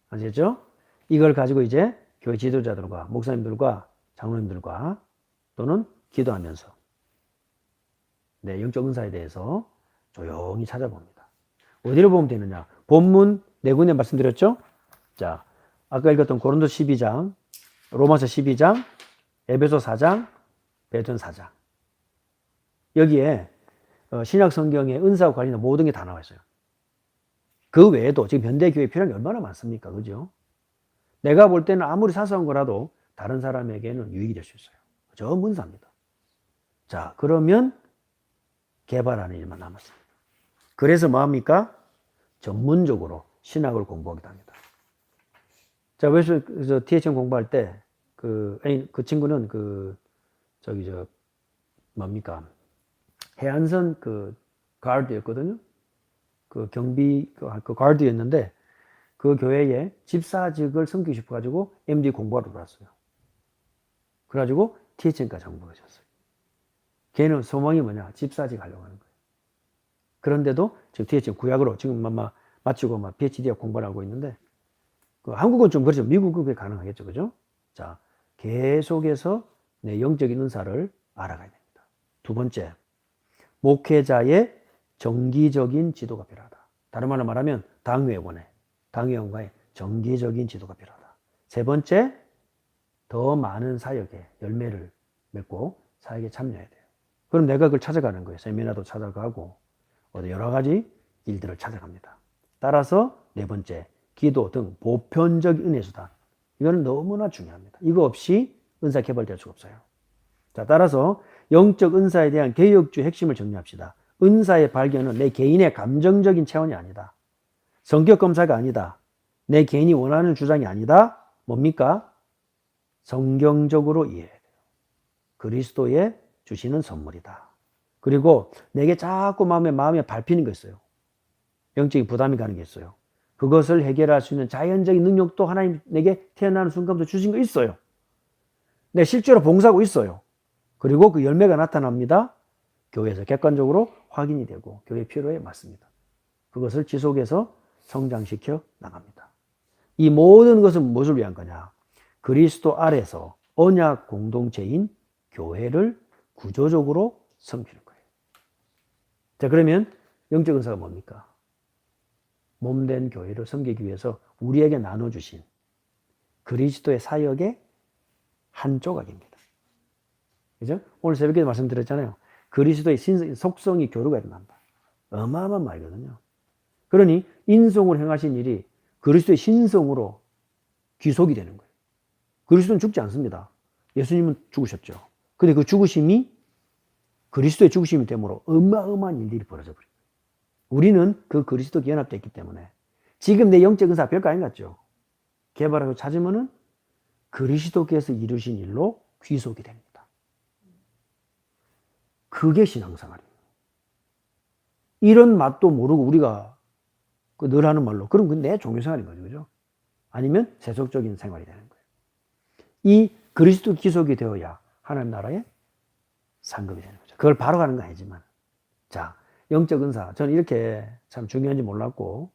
아시겠죠? 이걸 가지고 이제 교회 지도자들과 목사님들과 장로님들과 또는 기도하면서 영적 은사에 대해서 조용히 찾아봅니다. 어디를 보면 되느냐? 본문 4군데 말씀드렸죠? 자, 아까 읽었던 고린도 12장, 로마서 12장, 에베소 4장, 베드로 4장. 여기에 신약 성경의 은사와 관련된 모든 게 다 나와 있어요. 그 외에도 지금 현대교회에 필요한 게 얼마나 많습니까? 그죠? 내가 볼 때는 아무리 사소한 거라도 다른 사람에게는 유익이 될 수 있어요. 전부 은사입니다. 자, 그러면 개발하는 일만 남았습니다. 그래서 뭐합니까? 전문적으로 신학을 공부하기도 합니다. 자, 그래서 THM 공부할 때, 그 친구는 해안선 가드였거든요. 가드였는데, 그 교회에 집사직을 섬기고 싶어가지고 MD 공부하러 들어왔어요. 그래가지고 THM까지 공부하셨어요. 걔는 소망이 뭐냐? 집사직 하려고 하는 거예요. 그런데도 지금 THM 구약으로 지금 마치고 PhD 공부를 하고 있는데, 한국은 좀 그렇죠. 미국은 그게 가능하겠죠. 그죠? 자, 계속해서 내 영적인 은사를 알아가야 됩니다. 두 번째, 목회자의 정기적인 지도가 필요하다. 다른 말로 말하면 당회원과의 정기적인 지도가 필요하다. 세 번째, 더 많은 사역에 열매를 맺고 사역에 참여해야 돼요. 그럼 내가 그걸 찾아가는 거예요. 세미나도 찾아가고 여러 가지 일들을 찾아갑니다. 따라서 네 번째, 기도 등 보편적 은혜 수단. 이거는 너무나 중요합니다. 이거 없이 은사 개발될 수가 없어요. 자, 따라서 영적 은사에 대한 개혁주의 핵심을 정리합시다. 은사의 발견은 내 개인의 감정적인 체험이 아니다. 성격 검사가 아니다. 내 개인이 원하는 주장이 아니다. 뭡니까? 성경적으로 이해해야 돼요. 그리스도의 주시는 선물이다. 그리고 내게 자꾸 마음에 밟히는 게 있어요. 영적인 부담이 가는 게 있어요. 그것을 해결할 수 있는 자연적인 능력도 하나님 내게 태어나는 순간부터 주신 거 있어요. 내 실제로 봉사하고 있어요. 그리고 그 열매가 나타납니다. 교회에서 객관적으로 확인이 되고 교회 필요에 맞습니다. 그것을 지속해서 성장시켜 나갑니다. 이 모든 것은 무엇을 위한 거냐? 그리스도 아래서 언약 공동체인 교회를 구조적으로 섬기는 거예요. 자, 그러면 영적 은사가 뭡니까? 몸된 교회를 섬기기 위해서 우리에게 나눠주신 그리스도의 사역의 한 조각입니다. 그죠? 오늘 새벽에 말씀드렸잖아요. 그리스도의 속성이 교류가 일어난다. 어마어마한 말이거든요. 그러니 인성으로 행하신 일이 그리스도의 신성으로 귀속이 되는 거예요. 그리스도는 죽지 않습니다. 예수님은 죽으셨죠. 근데 그 죽으심이 그리스도의 죽으심이 되므로 어마어마한 일들이 벌어져 버립니다. 우리는 그 그리스도께 연합되어 있기 때문에 지금 내 영적 은사 별거 아닌 것 같죠? 개발하고 찾으면은 그리스도께서 이루신 일로 귀속이 됩니다. 그게 신앙생활이에요. 이런 맛도 모르고 우리가 늘 하는 말로, 그럼 그건 내 종교생활인 거죠. 그죠? 아니면 세속적인 생활이 되는 거예요. 이 그리스도 귀속이 되어야 하나님 나라에 상급이 되는 거죠. 그걸 바로 가는 건 아니지만. 자, 영적 은사. 저는 이렇게 참 중요한지 몰랐고,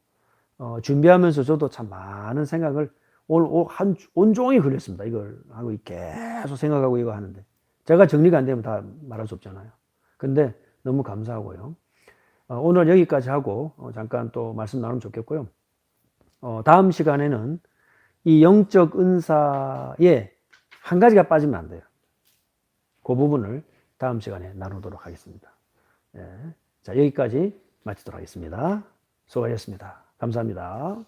준비하면서 저도 참 많은 생각을 오늘 온종일 걸렸습니다. 이걸 하고 계속 생각하고 이거 하는데. 제가 정리가 안 되면 다 말할 수 없잖아요. 근데 너무 감사하고요. 오늘 여기까지 하고 잠깐 또 말씀 나누면 좋겠고요. 다음 시간에는 이 영적 은사에 한 가지가 빠지면 안 돼요. 그 부분을 다음 시간에 나누도록 하겠습니다. 자, 여기까지 마치도록 하겠습니다. 수고하셨습니다. 감사합니다.